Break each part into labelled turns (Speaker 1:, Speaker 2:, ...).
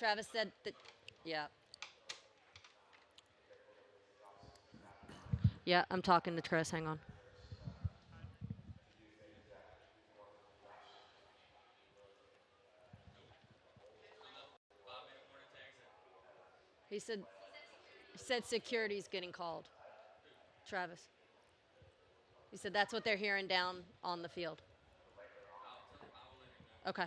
Speaker 1: Travis said that, yeah. Yeah, I'm talking to Chris. Hang on. He said security's getting called. Travis. He said that's what they're hearing down on the field. Okay.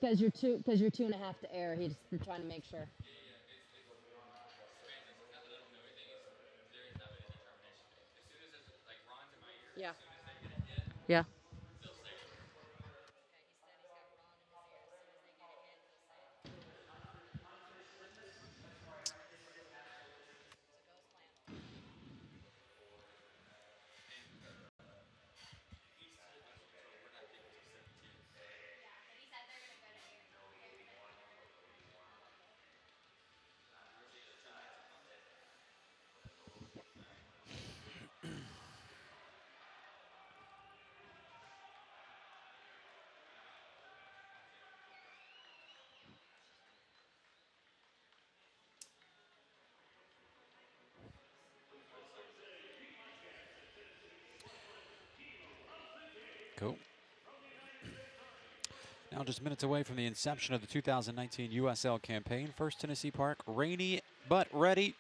Speaker 1: Because you're 2.5 to air. He's trying to make sure. Yeah. Yeah.
Speaker 2: Cool. Now just minutes away from the inception of the 2019 USL campaign. First Tennessee Park, rainy but ready.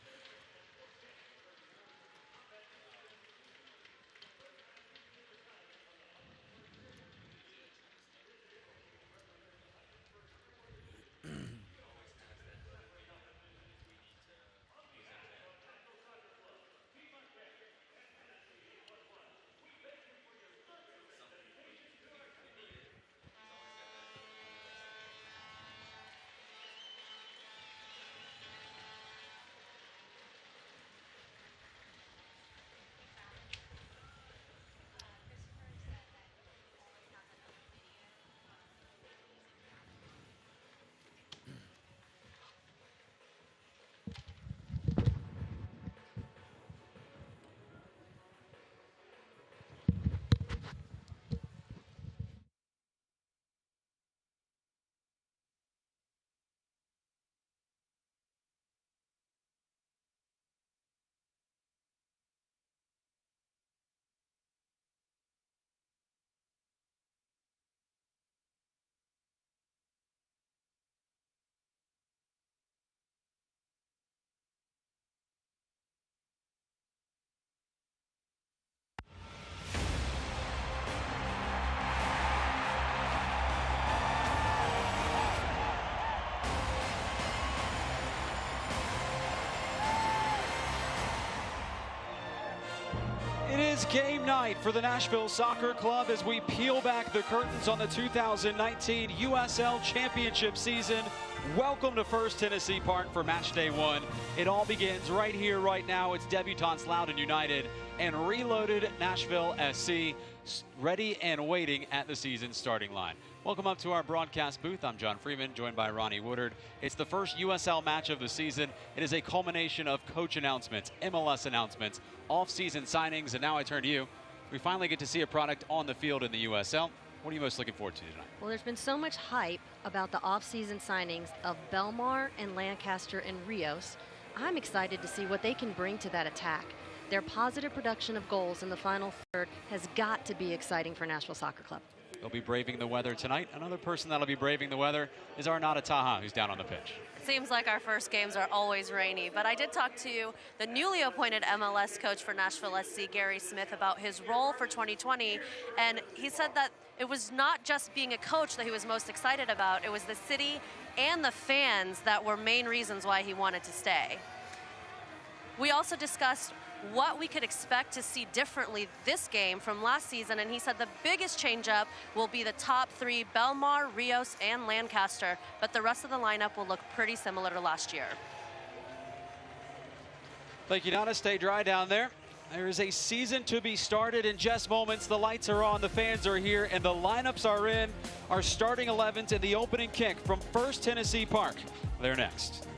Speaker 2: It is game night for the Nashville Soccer Club as we peel back the curtains on the 2019 USL Championship season. Welcome to First Tennessee Park for match day 1. It all begins right here, right now. It's debutants Loudoun United and reloaded Nashville SC, ready and waiting at the season starting line. Welcome up to our broadcast booth. I'm John Freeman, joined by Ronnie Woodard. It's the first USL match of the season. It is a culmination of coach announcements, MLS announcements, off-season signings, and now I turn to you. We finally get to see a product on the field in the USL. What are you most looking forward to tonight?
Speaker 1: Well, there's been so much hype about the off-season signings of Belmar and Lancaster and Rios. I'm excited to see what they can bring to that attack. Their positive production of goals in the final third has got to be exciting for Nashville Soccer Club.
Speaker 2: They'll be braving the weather tonight. Another person that'll be braving the weather is Arnada Taha, who's down on the pitch.
Speaker 3: It seems like our first games are always rainy, but I did talk to the newly appointed MLS coach for Nashville SC, Gary Smith, about his role for 2020, and he said that it was not just being a coach that he was most excited about, it was the city and the fans that were main reasons why he wanted to stay. We also discussed what we could expect to see differently this game from last season, and he said the biggest changeup will be the top three, Belmar, Rios, and Lancaster, but the rest of the lineup will look pretty similar to last year.
Speaker 2: Thank you, Nana. Stay dry down there. There is a season to be started in just moments. The lights are on, the fans are here, and the lineups are in. Our starting 11s and the opening kick from First Tennessee Park. They're next.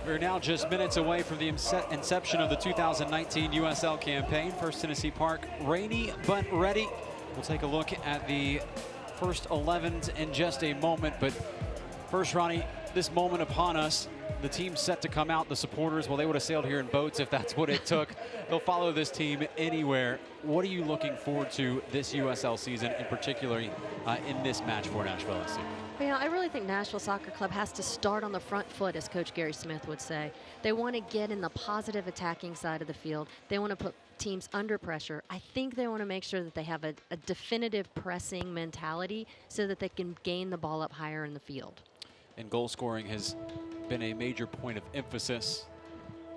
Speaker 2: We're now just minutes away from the inception of the 2019 USL campaign. First Tennessee Park, rainy but ready. We'll take a look at the first 11s in just a moment. But first, Ronnie, this moment upon us, the team set to come out, the supporters, well, they would have sailed here in boats if that's what it took. They'll follow this team anywhere. What are you looking forward to this USL season, in particular in this match for Nashville SC?
Speaker 1: Yeah, I really think Nashville Soccer Club has to start on the front foot, as Coach Gary Smith would say. They want to get in the positive attacking side of the field. They want to put teams under pressure. I think they want to make sure that they have a definitive pressing mentality so that they can gain the ball up higher in the field.
Speaker 2: And goal scoring has been a major point of emphasis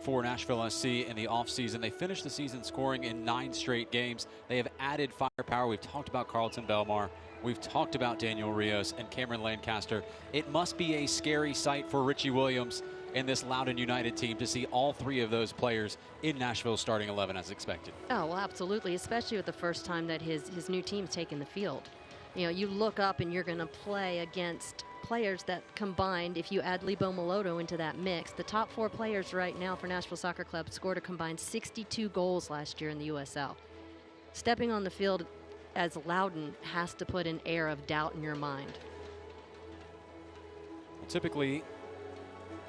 Speaker 2: for Nashville SC in the offseason. They finished the season scoring in 9 straight games. They have added firepower. We've talked about Carlton Belmar. We've talked about Daniel Rios and Cameron Lancaster. It must be a scary sight for Richie Williams and this Loudoun United team to see all 3 of those players in Nashville's starting 11 as expected.
Speaker 1: Oh, well, absolutely, especially with the first time that his new team's taken the field. You know, you look up and you're going to play against players that combined, if you add Lebo Moloto into that mix, the top 4 players right now for Nashville Soccer Club scored a combined 62 goals last year in the USL. Stepping on the field as Loudoun has to put an air of doubt in your mind.
Speaker 2: Well, typically,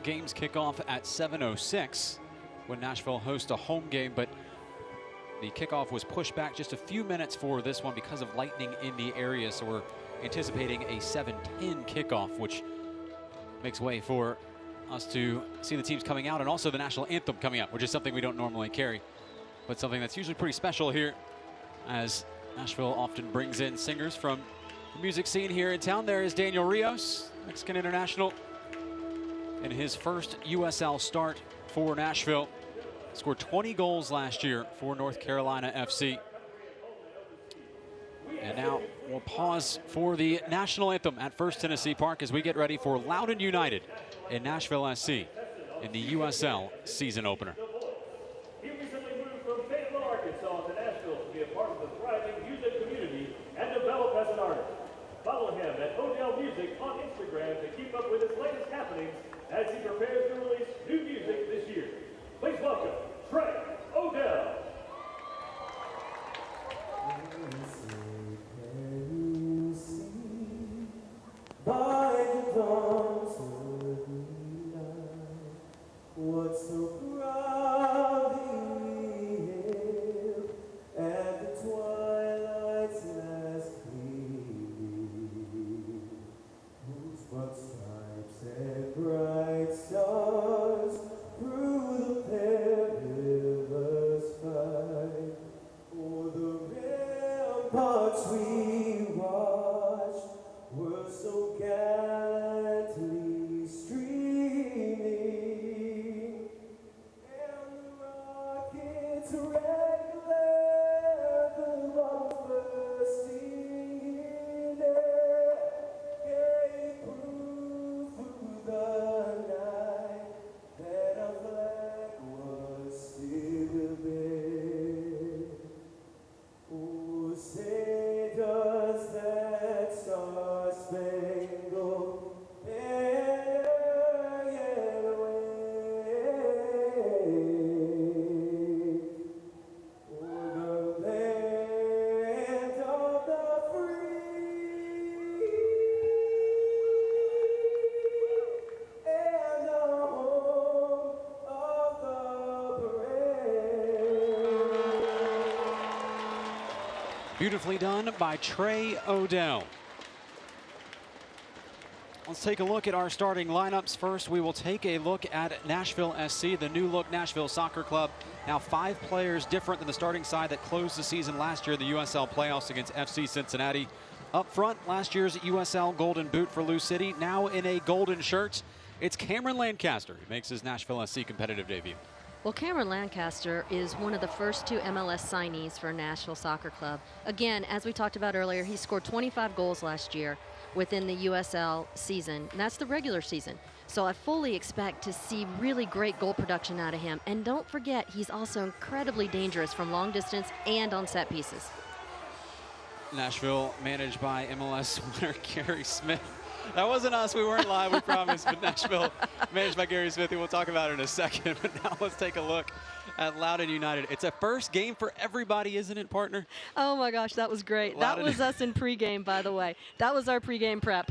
Speaker 2: games kick off at 7:06 when Nashville hosts a home game, but the kickoff was pushed back just a few minutes for this one because of lightning in the area, so we're anticipating a 7:10 kickoff, which makes way for us to see the teams coming out and also the national anthem coming out, which is something we don't normally carry, but something that's usually pretty special here, as Nashville often brings in singers from the music scene here in town. There is Daniel Rios, Mexican international, in his first USL start for Nashville. Scored 20 goals last year for North Carolina FC. And now we'll pause for the national anthem at First Tennessee Park as we get ready for Loudoun United and Nashville SC in the USL season opener.
Speaker 4: He recently moved from Fayetteville, Arkansas to Nashville to be a part of the thriving music community and develop as an artist. Follow him at Odell Music on Instagram to keep up with his latest happenings as he prepares to release new music this year. Please welcome Trey Odell.
Speaker 5: By the dawn's early light, what so proudly we hailed at the twilight's last gleaming, whose broad stripes and bright stars through the perilous fight, o'er the ramparts we watched were so gallant
Speaker 2: Beautifully done by Trey Odell. Let's take a look at our starting lineups. First, we will take a look at Nashville SC, the new look Nashville Soccer Club. Now 5 players different than the starting side that closed the season last year in the USL playoffs against FC Cincinnati. Up front, last year's USL Golden Boot for Lou City. Now in a golden shirt, it's Cameron Lancaster, who makes his Nashville SC competitive debut.
Speaker 1: Well, Cameron Lancaster is one of the first 2 MLS signees for Nashville Soccer Club. Again, as we talked about earlier, he scored 25 goals last year within the USL season, and that's the regular season. So I fully expect to see really great goal production out of him. And don't forget, he's also incredibly dangerous from long distance and on set pieces.
Speaker 2: Nashville managed by MLS winner Gary Smith. That wasn't us. We weren't live, we promise. But Nashville managed by Gary Smith, and we'll talk about it in a second. But now let's take a look at Loudoun United. It's a first game for everybody, isn't it, partner?
Speaker 1: Oh, my gosh, that was great.
Speaker 2: Loudoun.
Speaker 1: That was us in pregame, by the way. That was our pregame prep.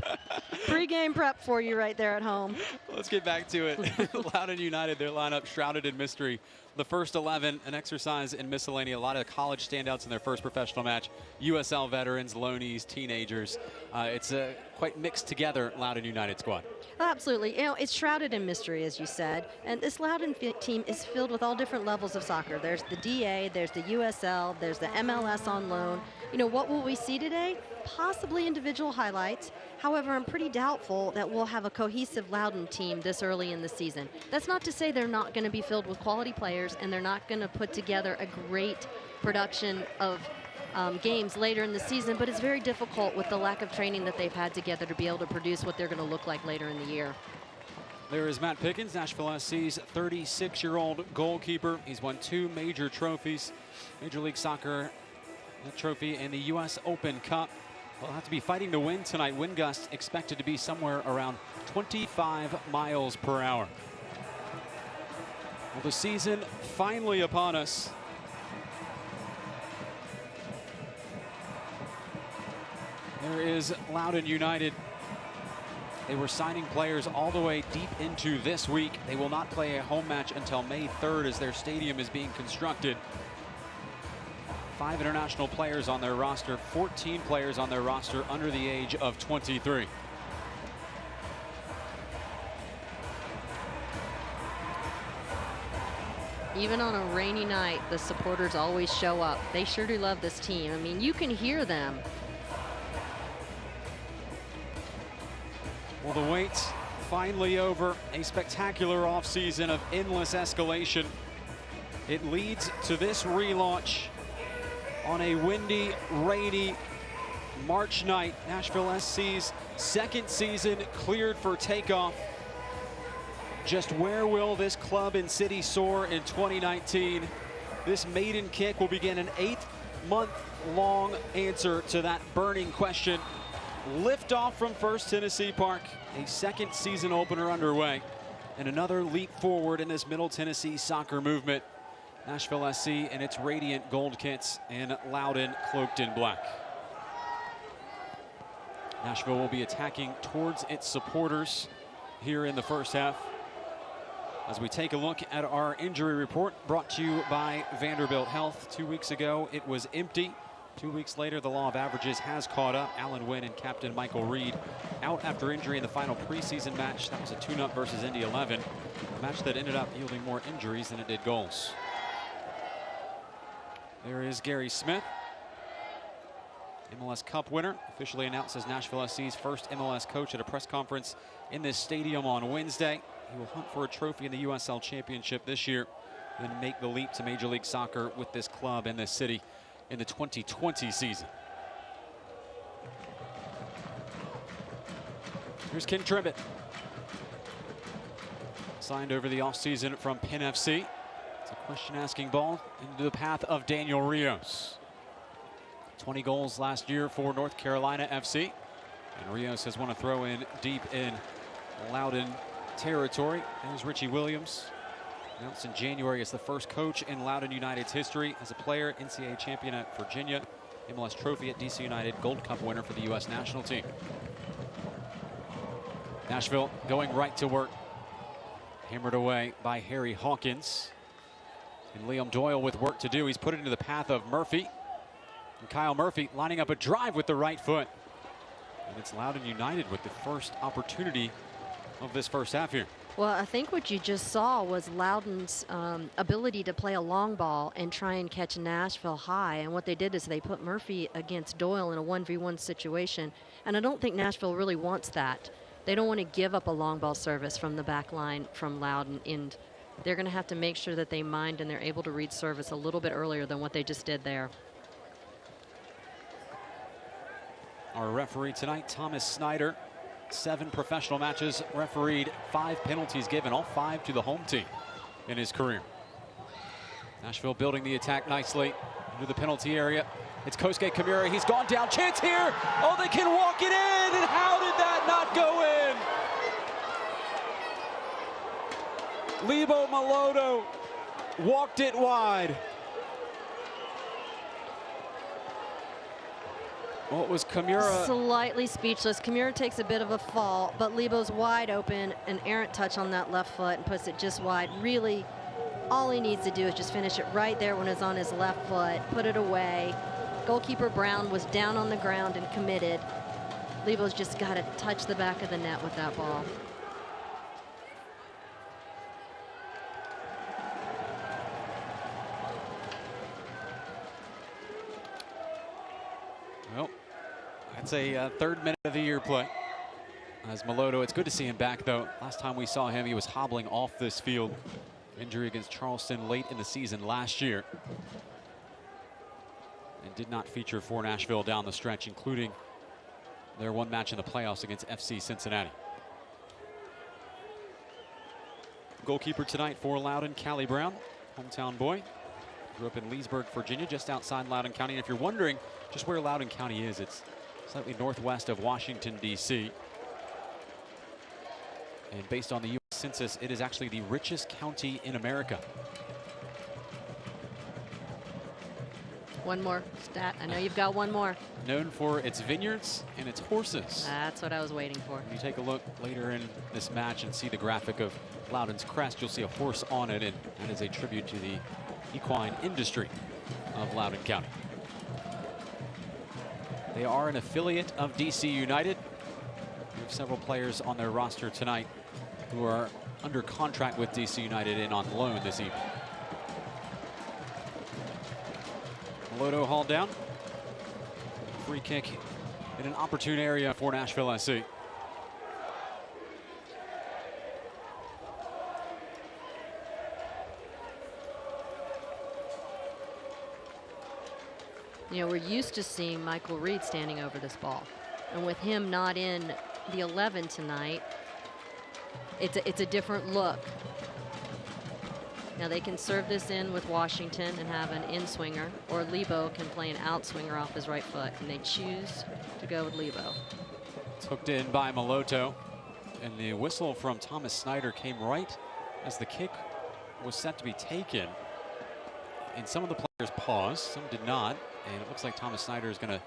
Speaker 1: Pregame prep for you right there at home.
Speaker 2: Let's get back to it. Loudoun United, their lineup shrouded in mystery. The first 11, an exercise in miscellany. A lot of college standouts in their first professional match. USL veterans, loanees, teenagers. It's a quite mixed together Loudoun United squad.
Speaker 1: Absolutely. You know, it's shrouded in mystery, as you said. And this Loudoun team is filled with all different levels of soccer. There's the DA, there's the USL, there's the MLS on loan. You know, what will we see today? Possibly individual highlights. However, I'm pretty doubtful that we'll have a cohesive Loudoun team this early in the season. That's not to say they're not going to be filled with quality players and they're not going to put together a great production of games later in the season, but it's very difficult with the lack of training that they've had together to be able to produce what they're going to look like later in the year.
Speaker 2: There is Matt Pickens, Nashville SC's 36-year-old goalkeeper. He's won 2 major trophies, Major League Soccer trophy and the U.S. Open Cup. We'll have to be fighting to win tonight. Wind gusts expected to be somewhere around 25 miles per hour. Well, the season finally upon us. There is Loudoun United. They were signing players all the way deep into this week. They will not play a home match until May 3rd as their stadium is being constructed. 5 international players on their roster, 14 players on their roster under the age of 23.
Speaker 1: Even on a rainy night, the supporters always show up. They sure do love this team. I mean, you can hear them.
Speaker 2: Well, the wait's finally over. A spectacular offseason of endless escalation. It leads to this relaunch on a windy, rainy March night. Nashville SC's second season cleared for takeoff. Just where will this club and city soar in 2019? This maiden kick will begin an 8-month-long answer to that burning question. Lift off from First Tennessee Park, a second season opener underway, and another leap forward in this Middle Tennessee soccer movement. Nashville SC and its radiant gold kits, and Loudoun cloaked in black. Nashville will be attacking towards its supporters here in the first half. As we take a look at our injury report, brought to you by Vanderbilt Health. 2 weeks ago, it was empty. 2 weeks later, the law of averages has caught up. Alan Wynn and captain Michael Reed out after injury in the final preseason match. That was a tune-up versus Indy 11, a match that ended up yielding more injuries than it did goals. There is Gary Smith, MLS Cup winner, officially announced as Nashville SC's first MLS coach at a press conference in this stadium on Wednesday. He will hunt for a trophy in the USL Championship this year, then make the leap to Major League Soccer with this club and this city in the 2020 season. Here's Ken Tribbett, signed over the offseason from Penn FC. It's a question-asking ball into the path of Daniel Rios. 20 goals last year for North Carolina FC. And Rios has won a throw-in deep in Loudoun territory. There's Richie Williams, announced in January as the first coach in Loudoun United's history. As a player, NCAA champion at Virginia, MLS trophy at DC United, Gold Cup winner for the U.S. national team. Nashville going right to work. Hammered away by Harry Hawkins. And Liam Doyle with work to do. He's put it into the path of Murphy. And Kyle Murphy lining up a drive with the right foot. And it's Loudoun United with the first opportunity of this first half here.
Speaker 1: Well, I think what you just saw was Loudoun's ability to play a long ball and try and catch Nashville high. And what they did is they put Murphy against Doyle in a 1v1 situation. And I don't think Nashville really wants that. They don't want to give up a long ball service from the back line from Loudoun. And they're going to have to make sure that they mind and they're able to read service a little bit earlier than what they just did there.
Speaker 2: Our referee tonight, Thomas Snyder. 7 professional matches refereed, 5 penalties given, all 5 to the home team in his career. Nashville building the attack nicely into the penalty area. It's Kosuke Kimura. He's gone down. Chance here. Oh, they can walk it in. And how did that not go in? Lebo Maloto walked it wide. Well, it was Kimura.
Speaker 1: Slightly speechless. Kimura takes a bit of a fall, but Lebo's wide open. An errant touch on that left foot and puts it just wide. Really, all he needs to do is just finish it right there when it's on his left foot, put it away. Goalkeeper Brown was down on the ground and committed. Lebo's just got to touch the back of the net with that ball.
Speaker 2: Well, that's a third minute of the year play. As Maloto, it's good to see him back, though. Last time we saw him, he was hobbling off this field. Injury against Charleston late in the season last year. And did not feature for Nashville down the stretch, including their one match in the playoffs against FC Cincinnati. Goalkeeper tonight for Loudoun, Callie Brown, hometown boy. Grew up in Leesburg, Virginia, just outside Loudoun County. And if you're wondering just where Loudoun County is, it's slightly northwest of Washington, D.C. And based on the U.S. Census, it is actually the richest county in America.
Speaker 1: One more stat. I know you've got one more.
Speaker 2: Known for its vineyards and its horses.
Speaker 1: That's what I was waiting for.
Speaker 2: When you take a look later in this match and see the graphic of Loudoun's crest, you'll see a horse on it, and that is a tribute to the equine industry of Loudoun County. They are an affiliate of DC United. We have several players on their roster tonight who are under contract with DC United and on loan this evening. Maloto hauled down. Free kick in an opportune area for Nashville SC.
Speaker 1: You know, we're used to seeing Michael Reed standing over this ball. And with him not in the 11 tonight, it's a different look. Now they can serve this in with Washington and have an in-swinger, or Lebo can play an out-swinger off his right foot, and they choose to go with Lebo.
Speaker 2: It's hooked in by Maloto, and the whistle from Thomas Snyder came right as the kick was set to be taken. And some of the players paused, some did not, and it looks like Thomas Snyder is going to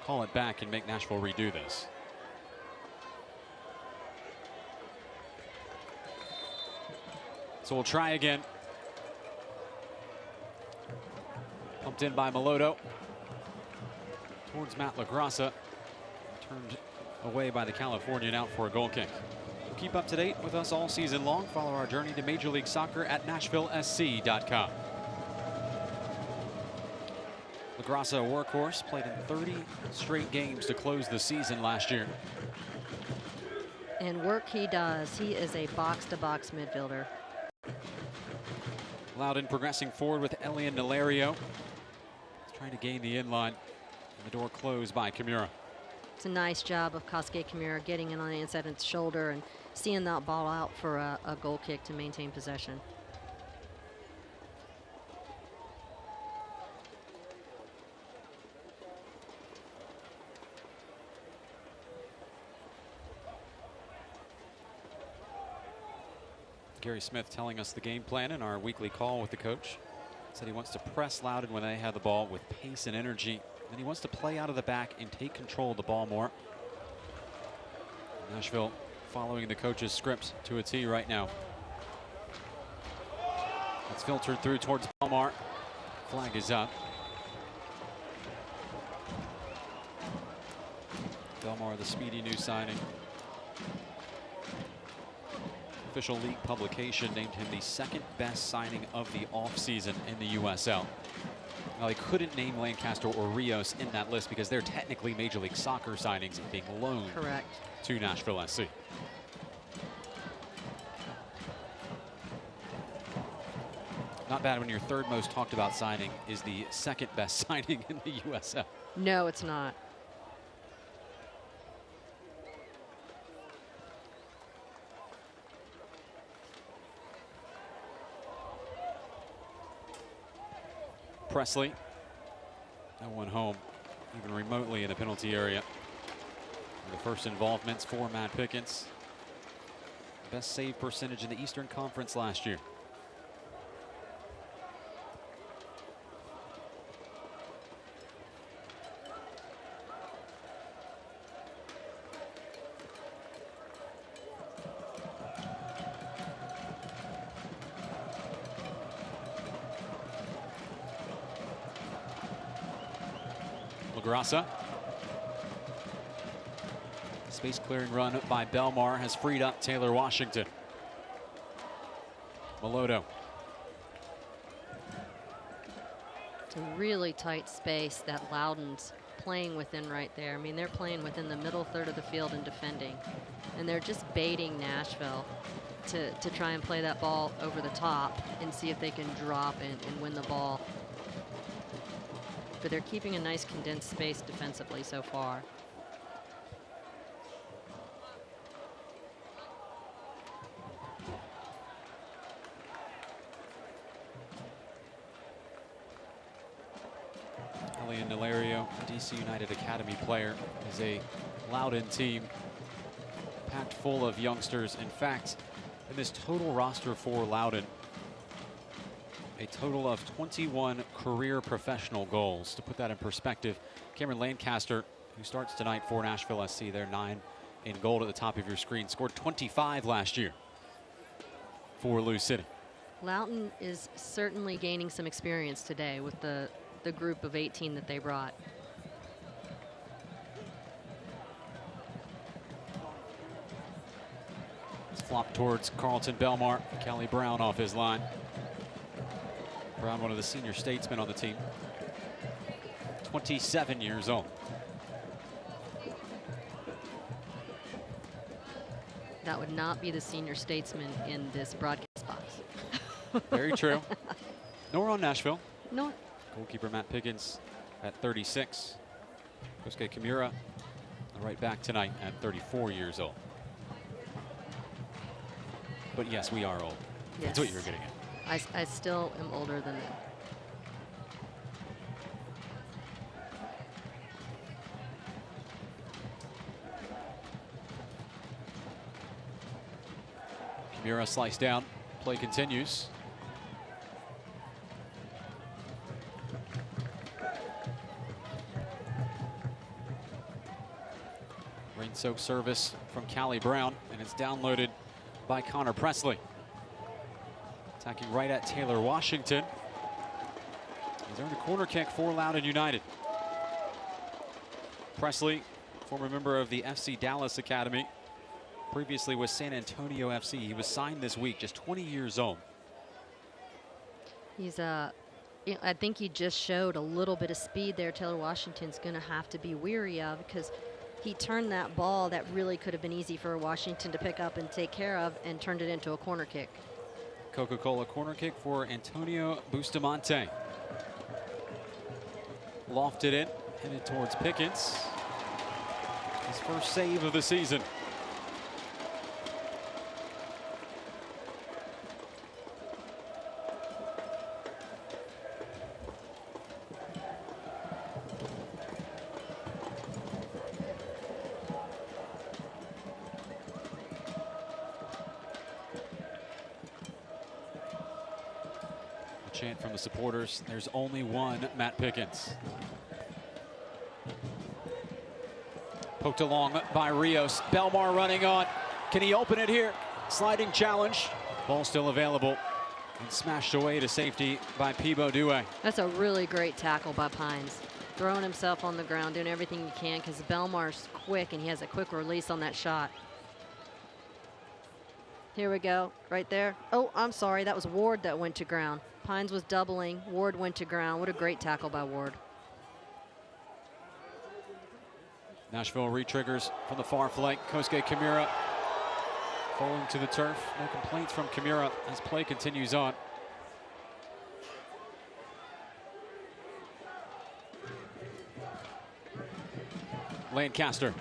Speaker 2: call it back and make Nashville redo this. So we'll try again. Pumped in by Maloto towards Matt LaGrassa. Turned away by the Californian out for a goal kick. Keep up to date with us all season long. Follow our journey to Major League Soccer at NashvilleSC.com. LaGrassa, a workhorse, played in 30 straight games to close the season last year.
Speaker 1: And work he does. He is a box-to-box midfielder.
Speaker 2: Loudoun progressing forward with Elian Nalario. Trying to gain the inline. And the door closed by Kimura.
Speaker 1: It's a nice job of Kosuke Kimura getting in on the inside of his shoulder and seeing that ball out for a goal kick to maintain possession.
Speaker 2: Gary Smith telling us the game plan in our weekly call with the coach. Said he wants to press Loudoun when they have the ball with pace and energy. And he wants to play out of the back and take control of the ball more. Nashville following the coach's script to a T right now. It's filtered through towards Belmar. Flag is up. Belmar, the speedy new signing. Official league publication named him the second best signing of the offseason in the USL. Now, they couldn't name Lancaster or Rios in that list because they're technically Major League Soccer signings being loaned to Nashville SC. Not bad when your third most talked about signing is the second best signing in the USL.
Speaker 1: No, it's not.
Speaker 2: Presley, no one home, even remotely in the penalty area. The first involvements for Matt Pickens. Best save percentage in the Eastern Conference last year. LaGrassa. Space clearing run by Belmar has freed up Taylor Washington. Melodo.
Speaker 1: It's a really tight space that Loudoun's playing within right there. I mean, they're playing within the middle third of the field and defending. And they're just baiting Nashville to try and play that ball over the top and see if they can drop and win the ball. But they're keeping a nice condensed space defensively so far.
Speaker 2: Elian Nalario, DC United Academy player, is a Loudoun team packed full of youngsters. In fact, in this total roster for Loudoun, a total of 21 career professional goals. To put that in perspective, Cameron Lancaster, who starts tonight for Nashville SC, they're 9 in gold at the top of your screen, scored 25 last year for Lou City.
Speaker 1: Loudoun is certainly gaining some experience today with the group of 18 that they brought.
Speaker 2: It's flopped towards Carlton Belmar. Kelly Brown off his line. Brown, one of the senior statesmen on the team, 27 years old.
Speaker 1: That would not be the senior statesman in this broadcast box.
Speaker 2: Very true. Nor on Nashville.
Speaker 1: No.
Speaker 2: Goalkeeper Matt Pickens at 36. Kosuke Kimura, the right back tonight, at 34 years old. But yes, we are old.
Speaker 1: Yes.
Speaker 2: That's what you were getting at.
Speaker 1: I still am older than them.
Speaker 2: Kimura sliced down. Play continues. Rain-soaked service from Callie Brown, and it's downloaded by Connor Presley. Attacking right at Taylor Washington. He's earned a corner kick for Loudoun United. Presley, former member of the FC Dallas Academy, previously was San Antonio FC. He was signed this week, just 20 years old.
Speaker 1: He's I think he just showed a little bit of speed there. Taylor Washington's going to have to be weary of, because he turned that ball that really could have been easy for Washington to pick up and take care of, and turned it into a corner kick.
Speaker 2: Coca-Cola corner kick for Antonio Bustamante. Lofted it, headed towards Pickens. His first save of the season. Chant from the supporters. There's only one Matt Pickens. Poked along by Rios. Belmar running on. Can he open it here? Sliding challenge. Ball still available. And smashed away to safety by Peebo Due.
Speaker 1: That's a really great tackle by Pines. throwing himself on the ground, doing everything he can because Belmar's quick and he has a quick release on that shot. Here we go, right there. Oh, I'm sorry, that was Ward that went to ground. Pines was doubling, Ward went to ground. What a great tackle by Ward.
Speaker 2: Nashville re-triggers from the far flank. Kosuke Kimura falling to the turf. No complaints from Kimura as play continues on. Lancaster.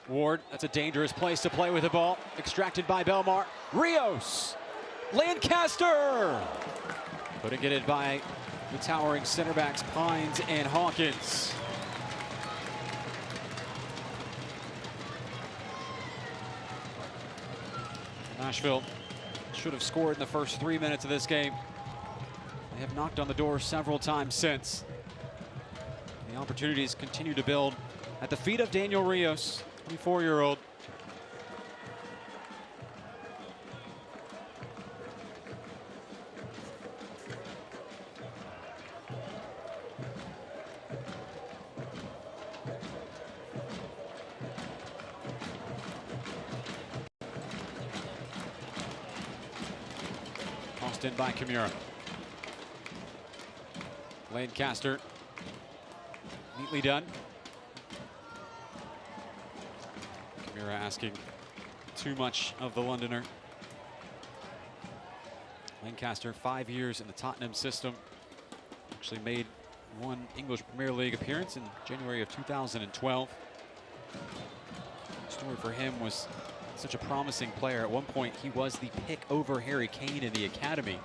Speaker 2: Ward, that's a dangerous place to play with the ball. Extracted by Belmar. Rios. Lancaster. Couldn't get it by the towering center backs Pines and Hawkins. Nashville should have scored in the first 3 minutes of this game. They have knocked on the door several times since. The opportunities continue to build at the feet of Daniel Rios, 24-year-old. Tossed in by Kimura. Lancaster, neatly done. Kimura asking too much of the Londoner. Lancaster, 5 years in the Tottenham system. Actually made one English Premier League appearance in January of 2012. The story for him was such a promising player. At one point, he was the pick over Harry Kane in the academy.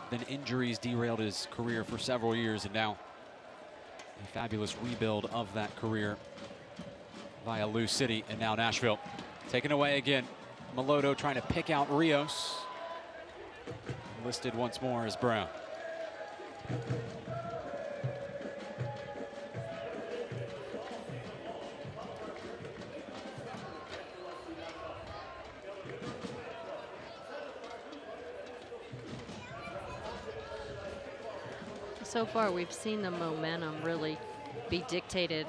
Speaker 2: Then injuries derailed his career for several years, and now a fabulous rebuild of that career via Lou City and now Nashville. Taken away again. Melodo trying to pick out Rios. Listed once more as Brown.
Speaker 1: So far, we've seen the momentum really be dictated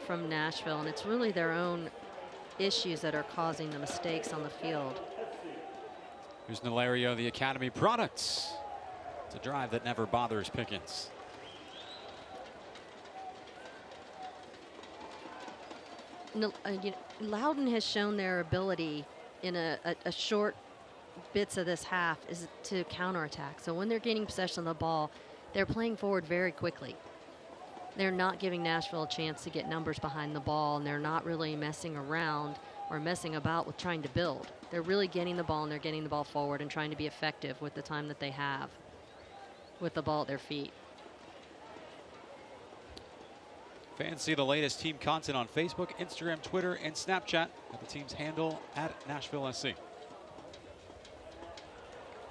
Speaker 1: from Nashville, and it's really their own issues that are causing the mistakes on the field.
Speaker 2: Here's Nalario, the Academy products. It's a drive that never bothers Pickens.
Speaker 1: Loudoun has shown their ability in a short bits of this half is to counterattack. So when they're gaining possession of the ball, they're playing forward very quickly. They're not giving Nashville a chance to get numbers behind the ball, and they're not really messing around or messing about with trying to build. They're really getting the ball, and they're getting the ball forward and trying to be effective with the time that they have with the ball at their feet.
Speaker 2: Fans see the latest team content on Facebook, Instagram, Twitter, and Snapchat at the team's handle at Nashville SC.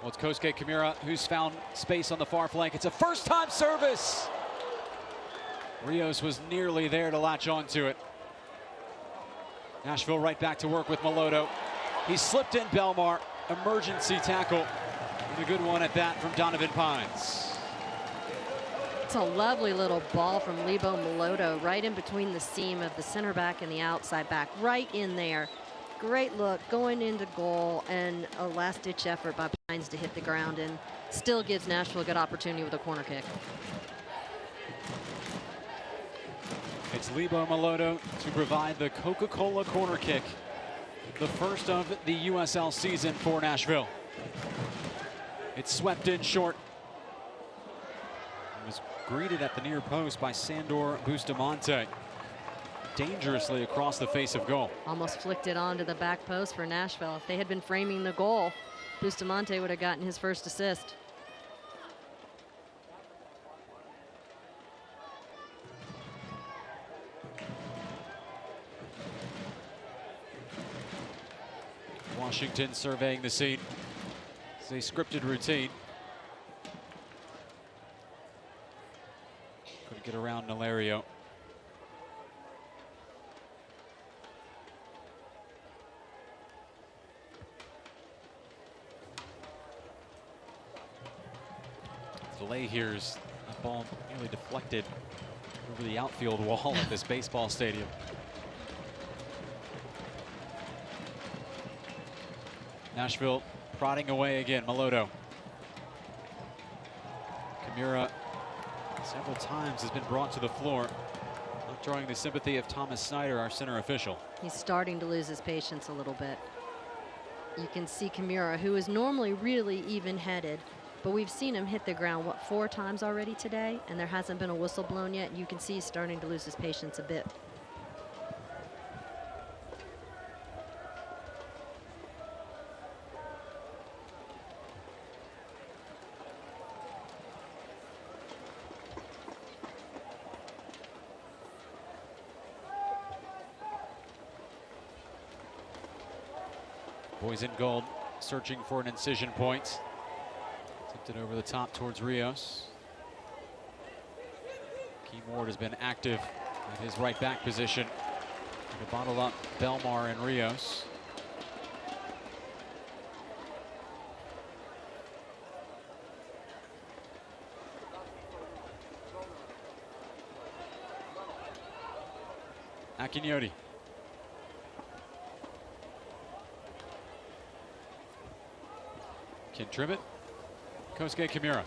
Speaker 2: Well, it's Kosuke Kimura who's found space on the far flank. It's a first-time service. Rios was nearly there to latch onto it. Nashville right back to work with Melodo. He slipped in Belmar. Emergency tackle. And a good one at that from Donovan Pines.
Speaker 1: It's a lovely little ball from Lebo Melodo right in between the seam of the center back and the outside back. Right in there. Great look going into goal, and a last-ditch effort by Pines to hit the ground, and still gives Nashville a good opportunity with a corner kick.
Speaker 2: It's Lebo Melodo to provide the Coca-Cola corner kick, the first of the USL season for Nashville. It's swept in short. It was greeted at the near post by Sandor Bustamante. Dangerously across the face of goal.
Speaker 1: Almost flicked it onto the back post for Nashville. If they had been framing the goal, Bustamante would have gotten his first assist.
Speaker 2: Washington surveying the scene. It's a scripted routine. Couldn't get around Nalario. delay here is a ball nearly deflected over the outfield wall at this baseball stadium. Nashville prodding away again. Melodo. Kimura several times has been brought to the floor, not drawing the sympathy of Thomas Snyder, our center official.
Speaker 1: He's starting to lose his patience a little bit. You can see Kimura, who is normally really even-headed, but we've seen him hit the ground, what, 4 times already today, and there hasn't been a whistle blown yet. You can see he's starting to lose his patience a bit.
Speaker 2: Boys in gold searching for an incision point. Tipped it over the top towards Rios. Key Ward has been active at his right back position to bottle up Belmar and Rios. Akinyoti. Ken Tribbett, Kosuke Kimura.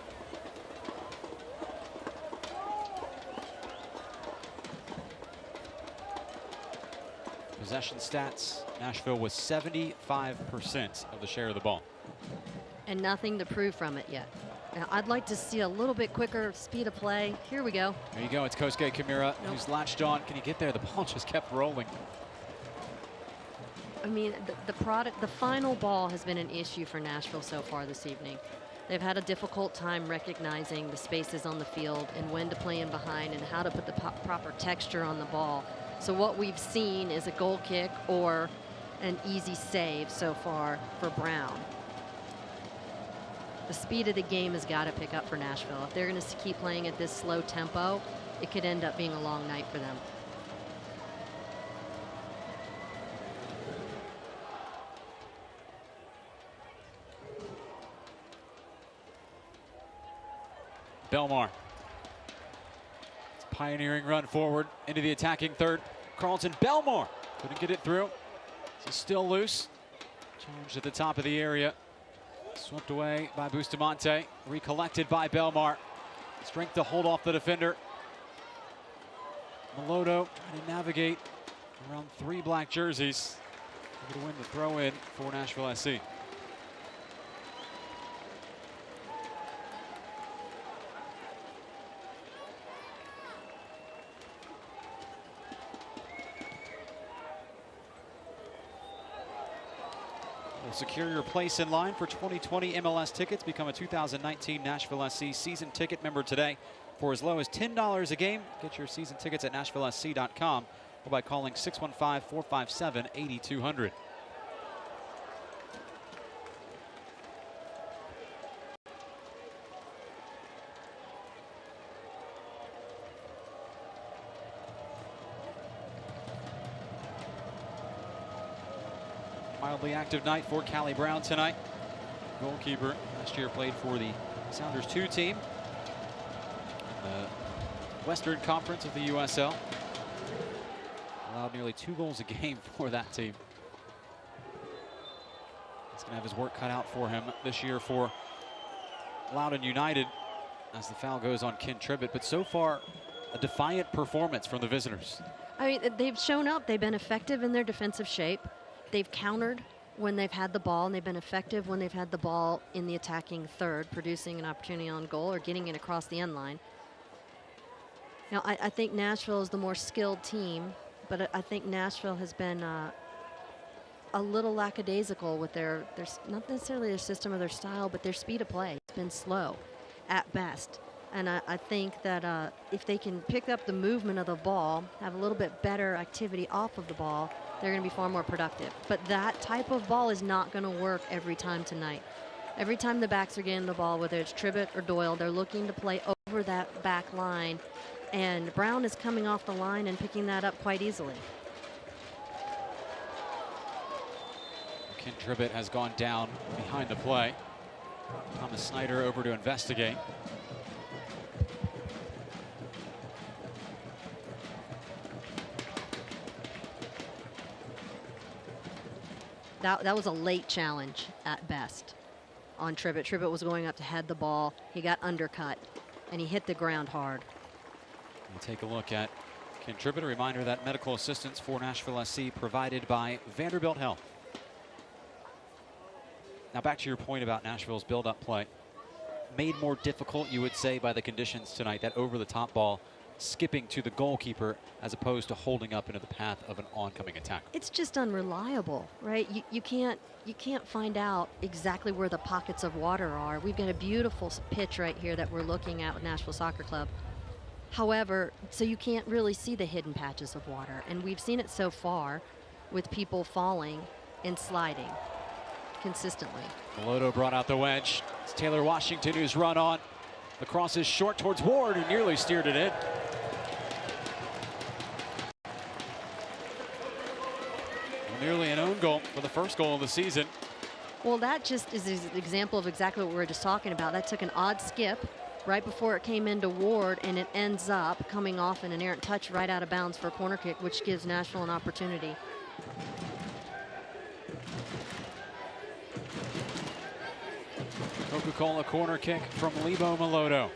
Speaker 2: Possession stats, Nashville was 75% of the share of the ball.
Speaker 1: And nothing to prove from it yet. Now, I'd like to see a little bit quicker speed of play. Here we go.
Speaker 2: There you go, it's Kosuke Kimura who's latched on. Can he get there? The ball just kept rolling.
Speaker 1: I mean, the final ball has been an issue for Nashville so far this evening. They've had a difficult time recognizing the spaces on the field and when to play in behind and how to put the proper texture on the ball. So what we've seen is a goal kick or an easy save so far for Brown. The speed of the game has got to pick up for Nashville. If they're going to keep playing at this slow tempo, it could end up being a long night for them.
Speaker 2: Belmar. It's a pioneering run forward into the attacking third. Carlton Belmar couldn't get it through. It's still loose. Challenged at the top of the area. Swept away by Bustamante. Recollected by Belmar. Strength to hold off the defender. Melodo trying to navigate around 3 black jerseys. Able to win the throw in for Nashville SC. Secure your place in line for 2020 MLS tickets. Become a 2019 Nashville SC season ticket member today for as low as $10 a game. Get your season tickets at NashvilleSC.com or by calling 615-457-8200. Mildly active night for Callie Brown tonight. Goalkeeper last year played for the Sounders 2 team in the Western Conference of the USL. Allowed nearly 2 goals a game for that team. He's going to have his work cut out for him this year for Loudoun United as the foul goes on Ken Tribbett. But so far, a defiant performance from the visitors.
Speaker 1: I mean, they've shown up. They've been effective in their defensive shape. They've countered when they've had the ball, and they've been effective when they've had the ball in the attacking third, producing an opportunity on goal or getting it across the end line. Now, I think Nashville is the more skilled team, but I think Nashville has been a little lackadaisical with their not necessarily their system or their style, but their speed of play. It's been slow at best. And I think that if they can pick up the movement of the ball, have a little bit better activity off of the ball, they're going to be far more productive. But that type of ball is not going to work every time tonight. Every time the backs are getting the ball, whether it's Tribbett or Doyle, they're looking to play over that back line. And Brown is coming off the line and picking that up quite easily.
Speaker 2: Ken Tribbett has gone down behind the play. Thomas Snyder over to investigate.
Speaker 1: That was a late challenge at best on Tribbett. Tribbett was going up to head the ball. He got undercut, and he hit the ground hard.
Speaker 2: We'll take a look at Ken Tribbett. A reminder that medical assistance for Nashville SC provided by Vanderbilt Health. Now back to your point about Nashville's build-up play. Made more difficult, you would say, by the conditions tonight. That over-the-top ball skipping to the goalkeeper as opposed to holding up into the path of an oncoming attack.
Speaker 1: It's just unreliable, right? You can't find out exactly where the pockets of water are. We've got a beautiful pitch right here that we're looking at with Nashville Soccer Club. However, so you can't really see the hidden patches of water, and we've seen it so far with people falling and sliding consistently.
Speaker 2: Melodo brought out the wedge. It's Taylor Washington who's run on. The cross is short towards Ward, who nearly steered it in. Nearly an own goal for the first goal of the season.
Speaker 1: Well, that just is an example of exactly what we were just talking about. That took an odd skip right before it came into Ward, and it ends up coming off in an errant touch right out of bounds for a corner kick, which gives Nashville an opportunity.
Speaker 2: Coca-Cola corner kick from Lebo Melodo.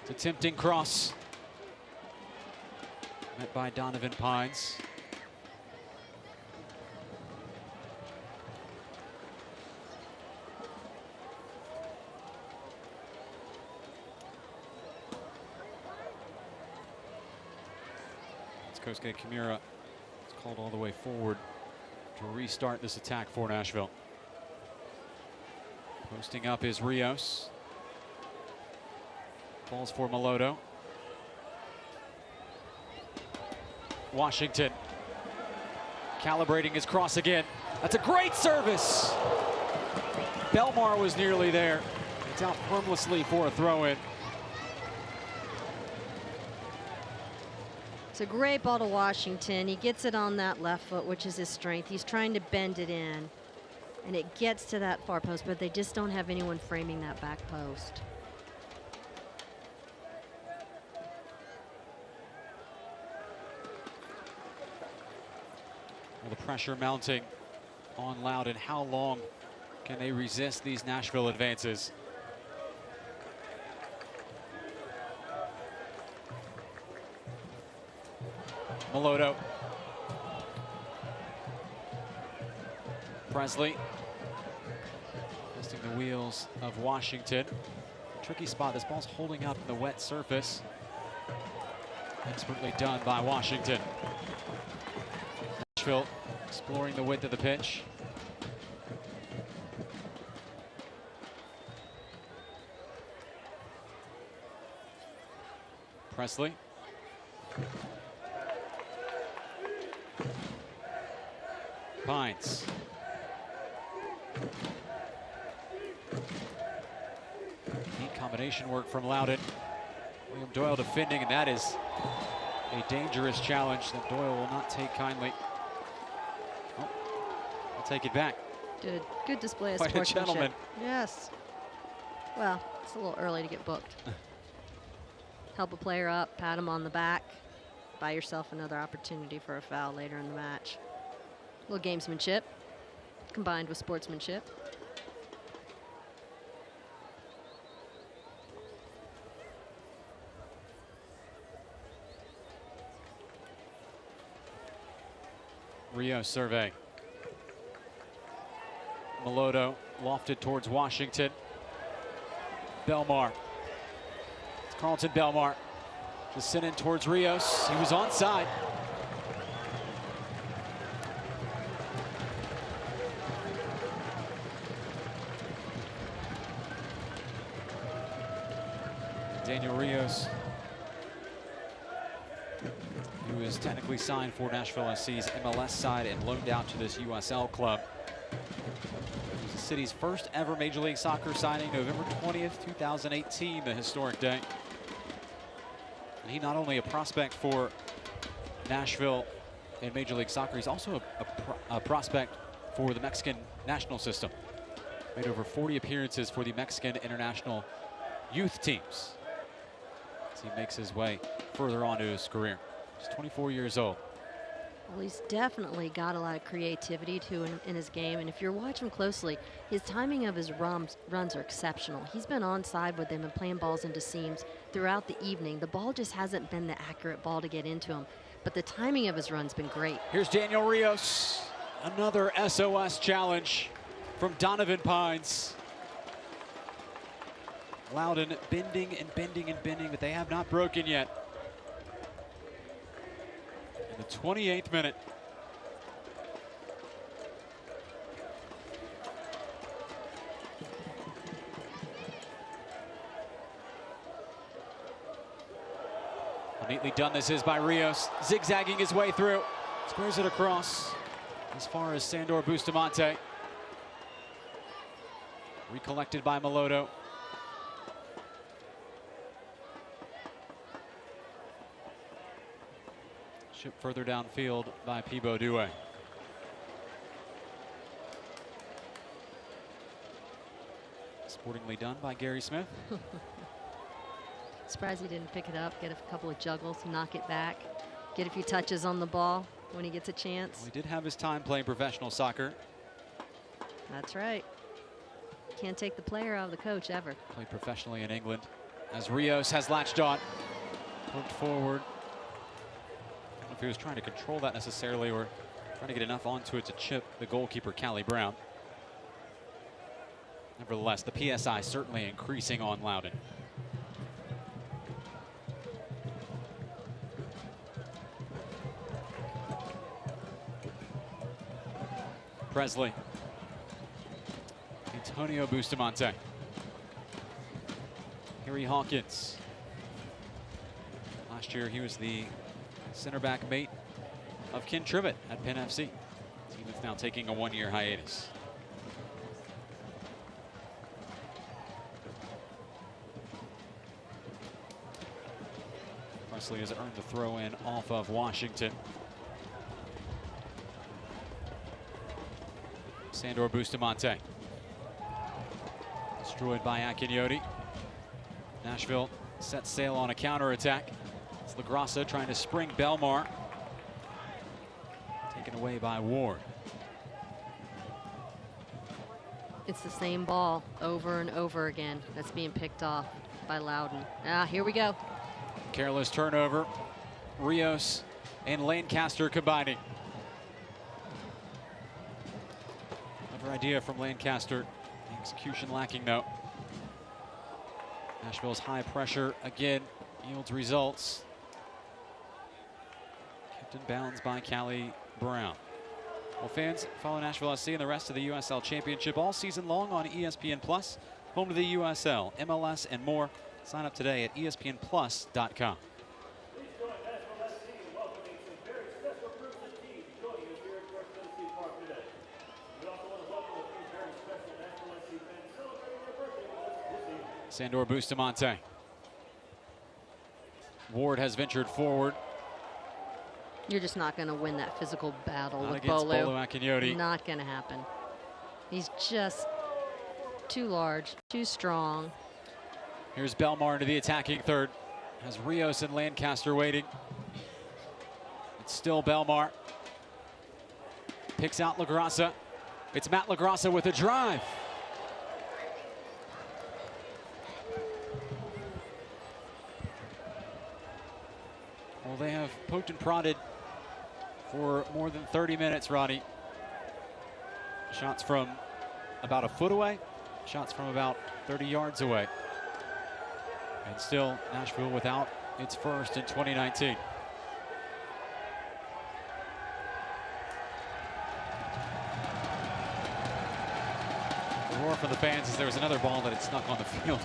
Speaker 2: It's a tempting cross. Met by Donovan Pines. It's Kosuke Kimura. It's called all the way forward to restart this attack for Nashville. Posting up is Rios. Balls for Melodo. Washington calibrating his cross again. That's a great service. Belmar was nearly there. It's out harmlessly for a throw-in.
Speaker 1: It's a great ball to Washington. He gets it on that left foot, which is his strength. He's trying to bend it in, and it gets to that far post, but they just don't have anyone framing that back post.
Speaker 2: Well, the pressure mounting on Loudoun. How long can they resist these Nashville advances? Melodo. Presley. Testing the wheels of Washington. Tricky spot. This ball's holding up in the wet surface. Expertly done by Washington. Nashville exploring the width of the pitch. Presley. Pines. Neat combination work from Loudoun. William Doyle defending, and that is a dangerous challenge that Doyle will not take kindly. Oh, I'll take it back.
Speaker 1: Good display of
Speaker 2: Quite a
Speaker 1: sportsmanship.
Speaker 2: gentleman.
Speaker 1: Yes. Well, it's a little early to get booked. Help a player up, pat him on the back, buy yourself another opportunity for a foul later in the match. A little gamesmanship combined with sportsmanship.
Speaker 2: Rio survey. Melodo lofted towards Washington. Belmar. It's Carlton Belmar. The send in towards Rios. He was onside. Daniel Rios, who is technically signed for Nashville SC's MLS side and loaned out to this USL club. It was the city's first ever Major League Soccer signing, November 20th, 2018, the historic day. And he not only a prospect for Nashville in Major League Soccer, he's also a prospect for the Mexican national system. Made over 40 appearances for the Mexican international youth teams as he makes his way further on to his career. He's 24 years old.
Speaker 1: Well, he's definitely got a lot of creativity to him in his game, and if you're watching closely, his timing of his runs are exceptional. He's been on side with them and playing balls into seams throughout the evening. The ball just hasn't been the accurate ball to get into him, but the timing of his run's been great.
Speaker 2: Here's Daniel Rios, another SOS challenge from Donovan Pines. Loudoun bending and bending and bending, but they have not broken yet. In the 28th minute. How neatly done this is by Rios, zigzagging his way through. Squares it across as far as Sandor Bustamante. Recollected by Melodo. Chip further downfield by Peebo Due. Sportingly done by Gary Smith.
Speaker 1: Surprised he didn't pick it up, get a couple of juggles, knock it back, get a few touches on the ball when he gets a chance.
Speaker 2: Well, he did have his time playing professional soccer.
Speaker 1: That's right. Can't take the player out of the coach ever.
Speaker 2: Played professionally in England as Rios has latched on. Poked forward. I don't know if he was trying to control that necessarily or trying to get enough onto it to chip the goalkeeper, Callie Brown. Nevertheless, the PSI certainly increasing on Loudoun. Presley. Antonio Bustamante. Harry Hawkins. Last year he was the center back mate of Ken Tribbett at Penn FC. Team that's now taking a one-year hiatus. Presley has earned the throw in off of Washington. Sandor Bustamante. Destroyed by Akinyoti. Nashville sets sail on a counterattack. It's LaGrassa trying to spring Belmar. Taken away by Ward.
Speaker 1: It's the same ball over and over again that's being picked off by Loudoun. Here we go.
Speaker 2: Careless turnover. Rios and Lancaster combining. Clever idea from Lancaster. The execution lacking though. Nashville's high pressure again yields results. Kept in bounds by Callie Brown. Well, fans, follow Nashville SC and the rest of the USL Championship all season long on ESPN Plus, home to the USL, MLS, and more. Sign up today at ESPNplus.com.
Speaker 4: Please join Nashville SC in welcoming some very special groups of teams joining us here at First Tennessee Park today. We also want to welcome a few very special Nashville SC fans celebrating their birthday with us this evening.
Speaker 2: Sandor Bustamante. Ward has ventured forward.
Speaker 1: You're just not going to win that physical battle
Speaker 2: Not
Speaker 1: with
Speaker 2: against
Speaker 1: Bolu.
Speaker 2: Bolo Akinyoti.
Speaker 1: Not going to happen. He's just too large, too strong.
Speaker 2: Here's Belmar into the attacking third. Has Rios and Lancaster waiting. It's still Belmar. Picks out LaGrassa. It's Matt LaGrassa with a drive. Well, they have poked and prodded for more than 30 minutes, Roddy. Shots from about a foot away. Shots from about 30 yards away. And still Nashville without its first in 2019. The roar from the fans as there was another ball that had snuck on the field.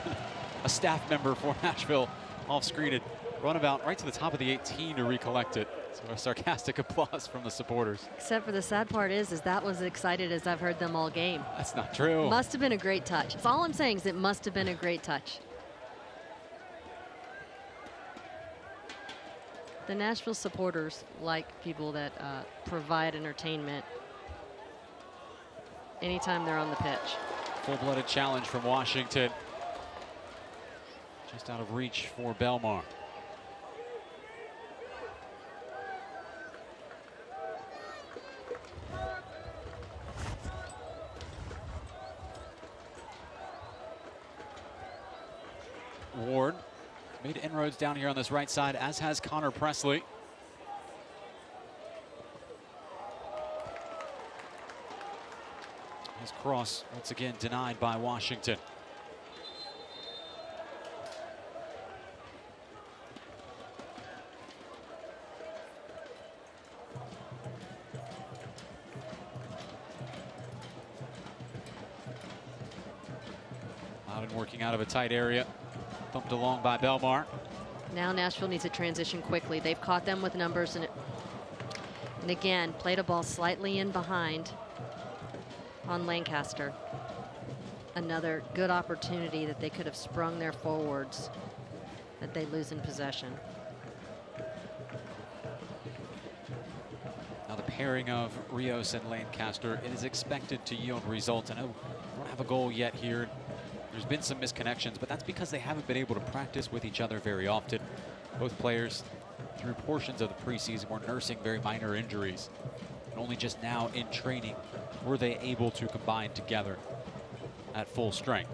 Speaker 2: A staff member for Nashville off screen had run about right to the top of the 18 to recollect it. So a sarcastic applause from the supporters.
Speaker 1: Except for the sad part is that was as excited as I've heard them all game.
Speaker 2: That's not true.
Speaker 1: Must have been a great touch. That's all I'm saying is it must have been a great touch. The Nashville supporters like people that provide entertainment anytime they're on the pitch.
Speaker 2: Full-blooded challenge from Washington. Just out of reach for Belmar. inroads down here on this right side, as has Connor Presley. His cross once again denied by Washington. Loudoun working out of a tight area, thumped along by Belmar.
Speaker 1: Now Nashville needs to transition quickly. They've caught them with numbers, and again played a ball slightly in behind on Lancaster. Another good opportunity that they could have sprung their forwards that they lose in possession.
Speaker 2: Now the pairing of Rios and Lancaster, it is expected to yield results. I know we don't have a goal yet here. There's been some misconnections, but that's because they haven't been able to practice with each other very often. Both players, through portions of the preseason, were nursing very minor injuries. And only just now in training were they able to combine together at full strength.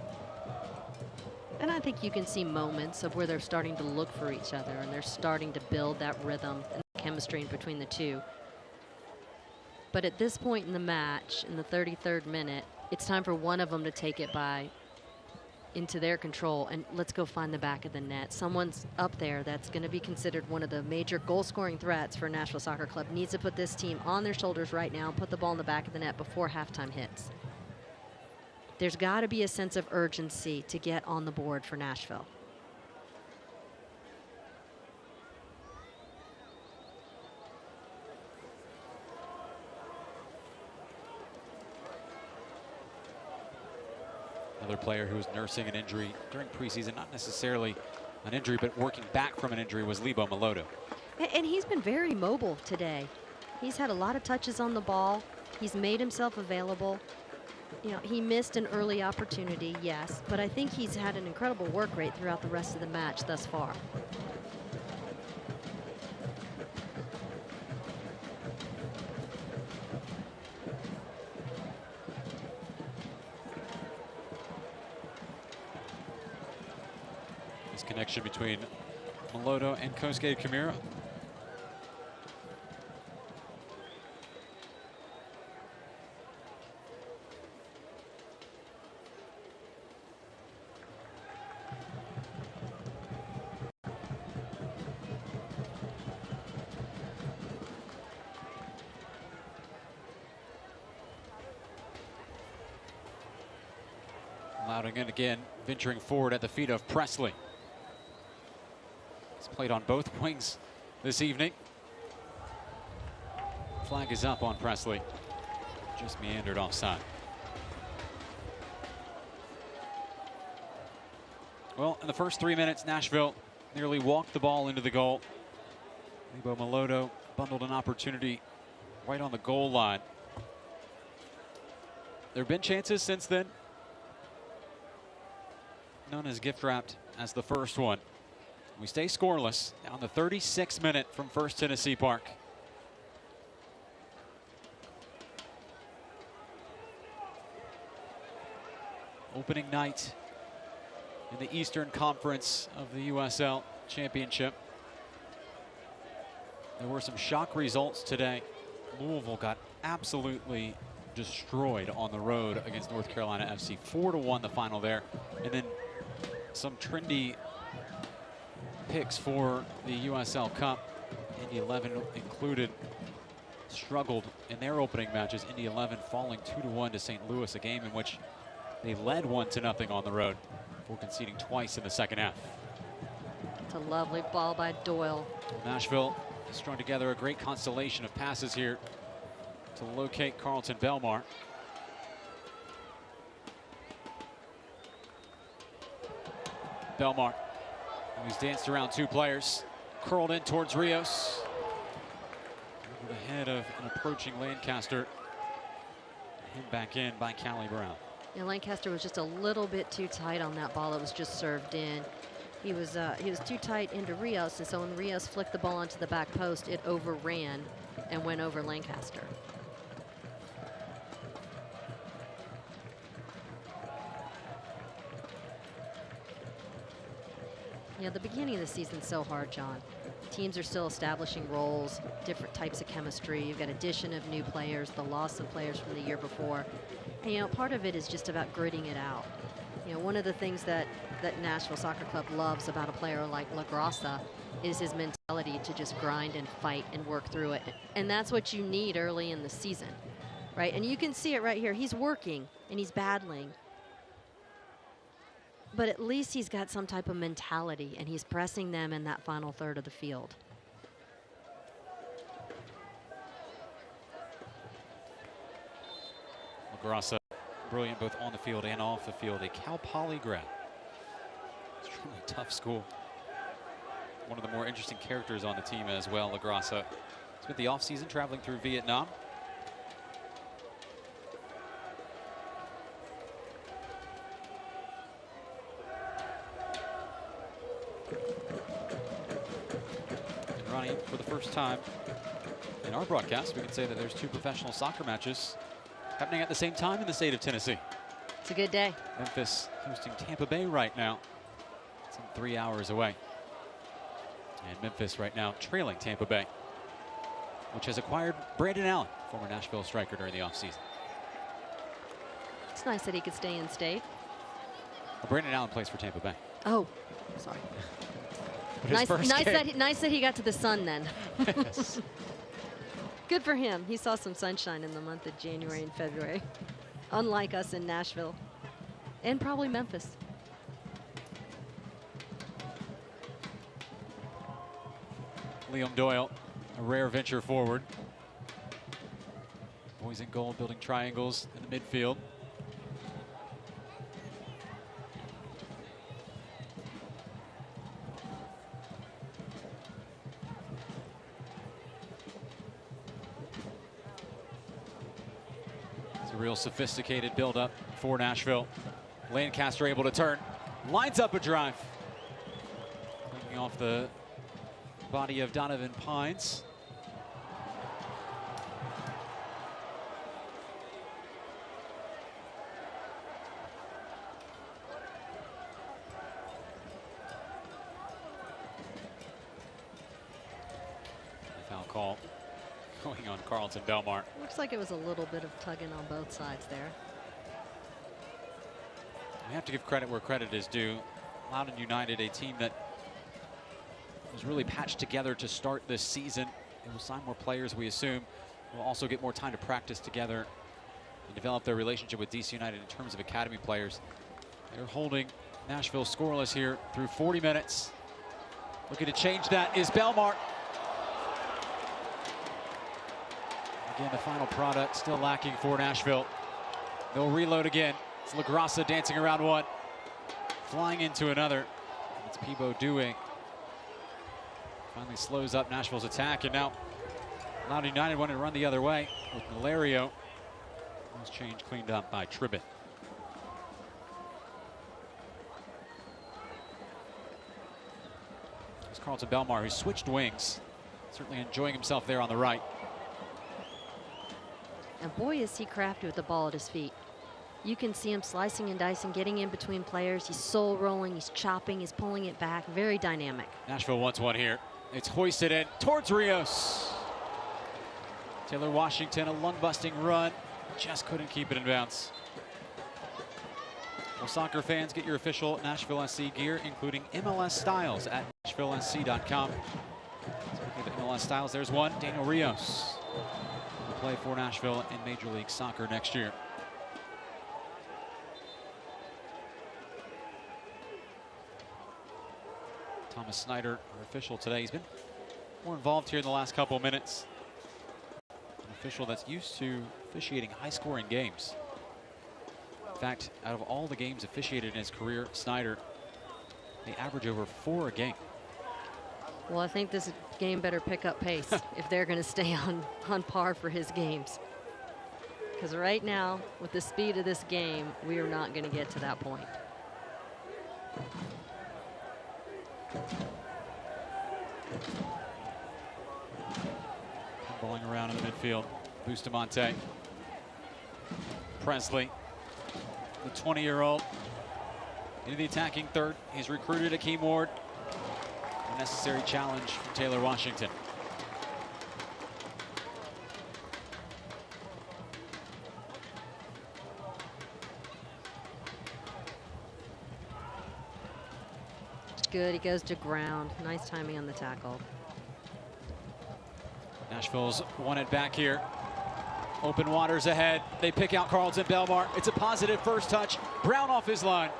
Speaker 1: And I think you can see moments of where they're starting to look for each other, and they're starting to build that rhythm and chemistry between the two. But at this point in the match, in the 33rd minute, it's time for one of them to take it into their control, and let's go find the back of the net. Someone's up there that's going to be considered one of the major goal-scoring threats for Nashville Soccer Club. Needs to put this team on their shoulders right now and put the ball in the back of the net before halftime hits. There's got to be a sense of urgency to get on the board for Nashville.
Speaker 2: Another player who was nursing an injury during preseason, not necessarily an injury, but working back from an injury, was Lebo Maloto.
Speaker 1: And he's been very mobile today. He's had a lot of touches on the ball. He's made himself available. You know, he missed an early opportunity, yes, but I think he's had an incredible work rate throughout the rest of the match thus far.
Speaker 2: This connection between Maloto and Kosuke Kimura. Loudoun again venturing forward at the feet of Presley. He's played on both wings this evening. Flag is up on Presley. Just meandered offside. Well, in the first 3 minutes, Nashville nearly walked the ball into the goal. Lebo Maloto bundled an opportunity right on the goal line. There have been chances since then. None as gift-wrapped as the first one. We stay scoreless down the 36th minute from First Tennessee Park. Opening night in the Eastern Conference of the USL Championship. There were some shock results today. Louisville got absolutely destroyed on the road against North Carolina FC. 4-1 the final there. And then some trendy picks for the USL Cup. Indy 11 included, struggled in their opening matches. Indy 11 falling 2-1 to St. Louis, a game in which they led 1-0 on the road before conceding twice in the second half.
Speaker 1: It's a lovely ball by Doyle.
Speaker 2: Nashville has strung together a great constellation of passes here to locate Carlton Belmar. Belmar, he's danced around two players, curled in towards Rios. Over the head of an approaching Lancaster. Him back in by Callie Brown.
Speaker 1: Yeah, Lancaster was just a little bit too tight on that ball. It was just served in. He was too tight into Rios, and so when Rios flicked the ball onto the back post, it overran and went over Lancaster. You know, the beginning of the season's so hard, John. Teams are still establishing roles, different types of chemistry. You've got addition of new players, the loss of players from the year before. And, you know, part of it is just about gritting it out. You know, one of the things that Nashville Soccer Club loves about a player like LaGrassa is his mentality to just grind and fight and work through it. And that's what you need early in the season, right? And you can see it right here. He's working and he's battling. But at least he's got some type of mentality, and he's pressing them in that final third of the field.
Speaker 2: LaGrassa, brilliant both on the field and off the field. A Cal Poly grad. Extremely tough school. One of the more interesting characters on the team as well, LaGrassa. Spent the offseason traveling through Vietnam. For the first time in our broadcast, we can say that there's 2 professional soccer matches happening at the same time in the state of Tennessee.
Speaker 1: It's a good day.
Speaker 2: Memphis hosting Tampa Bay right now. It's 3 hours away. And Memphis right now trailing Tampa Bay, which has acquired Brandon Allen, former Nashville striker, during the offseason.
Speaker 1: It's nice that he could stay in state.
Speaker 2: Well, Brandon Allen plays for Tampa Bay.
Speaker 1: Oh, sorry. Nice that he got to the sun then.
Speaker 2: Yes.
Speaker 1: Good for him. He saw some sunshine in the month of January and February, unlike us in Nashville and probably Memphis.
Speaker 2: Liam Doyle, a rare venture forward. Boys in goal building triangles in the midfield. It's a real sophisticated build-up for Nashville. Lancaster able to turn, lines up a drive. Coming off the body of Donovan Pines. Foul call going on Carlton Belmar.
Speaker 1: Looks like it was a little bit of tugging on both sides there.
Speaker 2: We have to give credit where credit is due. Loudoun United, a team that was really patched together to start this season. They will sign more players, we assume. Will also get more time to practice together and develop their relationship with DC United in terms of academy players. They're holding Nashville scoreless here through 40 minutes. Looking to change that is Belmar. Again, the final product still lacking for Nashville. They'll reload again. It's LaGrassa dancing around one, flying into another. It's Peebo doing. Finally slows up Nashville's attack, and now Loudoun United wanted to run the other way with Malario. Was change cleaned up by Tribbett. It's Carlton Belmar, who switched wings. Certainly enjoying himself there on the right.
Speaker 1: And boy, is he crafty with the ball at his feet. You can see him slicing and dicing, getting in between players. He's soul rolling, he's chopping, he's pulling it back. Very dynamic.
Speaker 2: Nashville wants one here. It's hoisted in towards Rios. Taylor Washington, a lung-busting run. Just couldn't keep it in bounds. Well, soccer fans, get your official Nashville SC gear, including MLS styles at NashvilleSC.com. Speaking of MLS styles, there's one, Daniel Rios. Will play for Nashville in Major League Soccer next year. Thomas Snyder, our official today. He's been more involved here in the last couple of minutes. An official that's used to officiating high-scoring games. In fact, out of all the games officiated in his career, Snyder, they average over 4 a game.
Speaker 1: Well, I think this game better pick up pace if they're going to stay on par for his games. Because right now, with the speed of this game, we are not going to get to that point.
Speaker 2: Balling around in the midfield. Bustamante. Presley, the 20-year-old, into the attacking third. He's recruited Akeem Ward. Unnecessary challenge from Taylor Washington.
Speaker 1: Good, he goes to ground. Nice timing on the tackle.
Speaker 2: Nashville's won it back here. Open waters ahead. They pick out Carlton Belmar. It's a positive first touch. Brown off his line.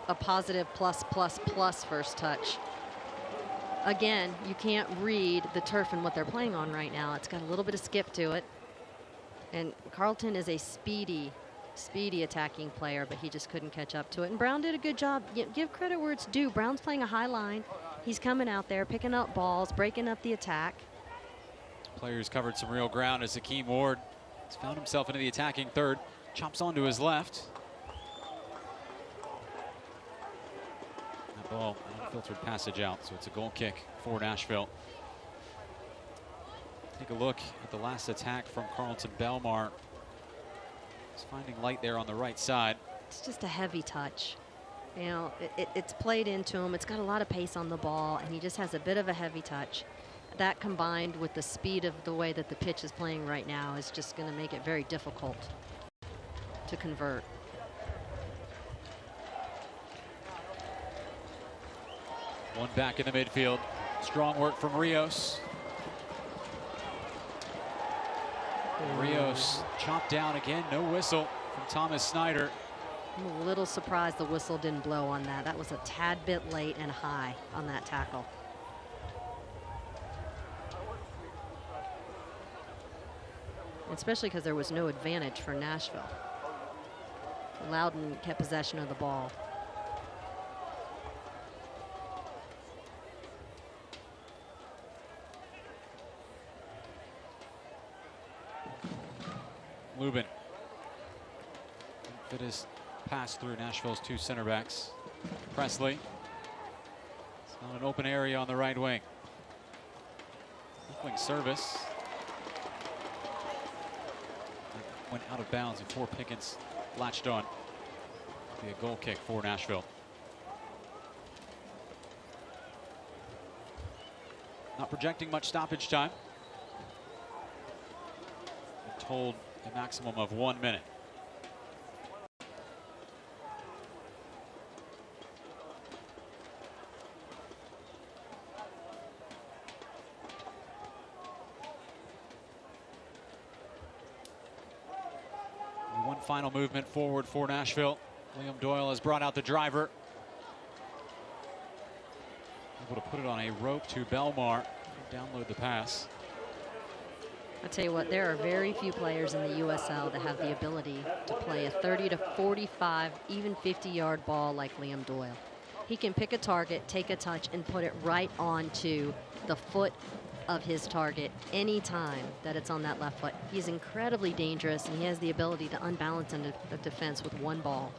Speaker 1: A positive plus first touch. Again, you can't read the turf and what they're playing on right now. It's got a little bit of skip to it. And Carlton is a speedy attacking player, but he just couldn't catch up to it. And Brown did a good job. Give credit where it's due. Brown's playing a high line. He's coming out there, picking up balls, breaking up the attack.
Speaker 2: Players covered some real ground as Hakeem Ward has found himself into the attacking third. Chops onto his left. That ball, unfiltered passage out, so it's a goal kick for Nashville. Take a look at the last attack from Carlton Belmar. He's finding light there on the right side.
Speaker 1: It's just a heavy touch. You know, it's played into him. It's got a lot of pace on the ball, and he just has a bit of a heavy touch. That combined with the speed of the way that the pitch is playing right now is just going to make it very difficult to convert.
Speaker 2: One back in the midfield. Strong work from Rios. Rios chopped down again. No whistle from Thomas Snyder.
Speaker 1: I'm a little surprised the whistle didn't blow on that. That was a tad bit late and high on that tackle. Especially because there was no advantage for Nashville. Loudoun kept possession of the ball.
Speaker 2: Loudoun. Fittest pass through Nashville's two center backs. Presley. It's not an open area on the right wing. Left wing service. Went out of bounds before Pickens latched on. Be a goal kick for Nashville. Not projecting much stoppage time. Been told a maximum of 1 minute. One final movement forward for Nashville. Liam Doyle has brought out the driver. Able to put it on a rope to Belmar. Download the pass.
Speaker 1: I tell you what, there are very few players in the USL that have the ability to play a 30 to 45, even 50-yard ball like Liam Doyle. He can pick a target, take a touch, and put it right onto the foot of his target anytime that it's on that left foot. He's incredibly dangerous, and he has the ability to unbalance into the defense with one ball.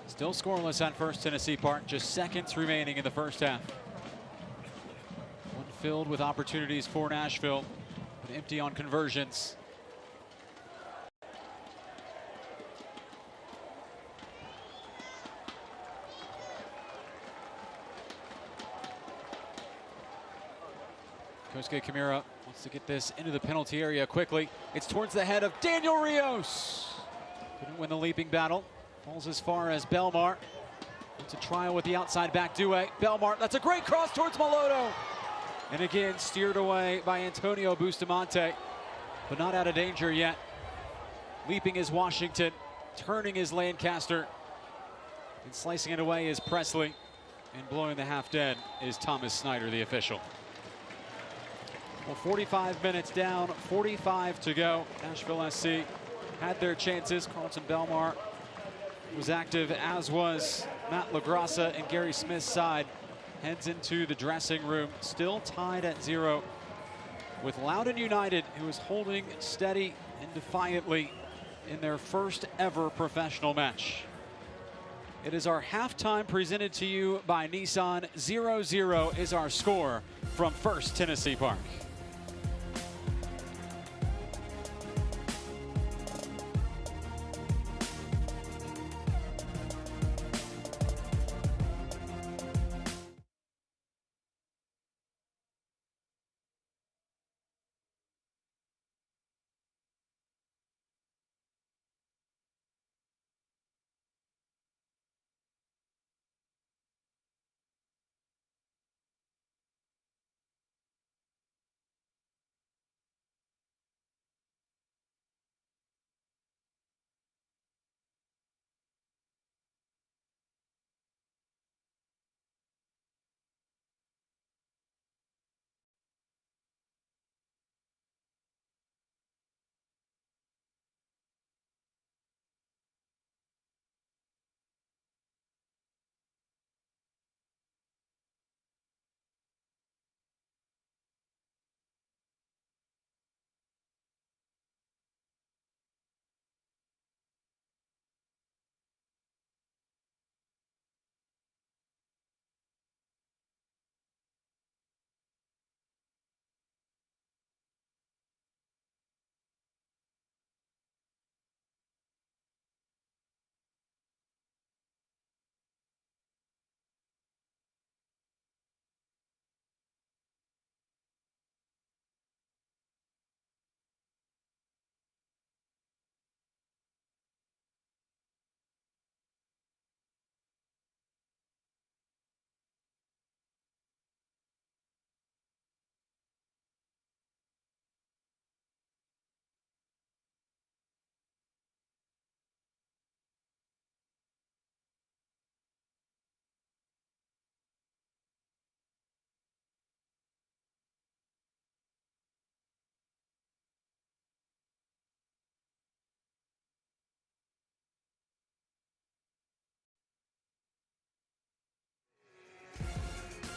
Speaker 2: Still scoreless at First Tennessee Park, just seconds remaining in the first half. One filled with opportunities for Nashville, but empty on conversions. Kosuke Kimura wants to get this into the penalty area quickly. It's towards the head of Daniel Rios. Couldn't win the leaping battle. Falls as far as Belmar. It's a trial with the outside back Due. Belmar, that's a great cross towards Maloto. And again, steered away by Antonio Bustamante, but not out of danger yet. Leaping is Washington, turning is Lancaster, and slicing it away is Presley. And blowing the half dead is Thomas Snyder, the official. Well, 45 minutes down, 45 to go. Nashville SC had their chances. Carlton Belmar was active, as was Matt LaGrassa, and Gary Smith's side heads into the dressing room, still tied at 0 with Loudoun United, who is holding steady and defiantly in their first ever professional match. It is our halftime presented to you by Nissan. 0-0 is our score from First Tennessee Park.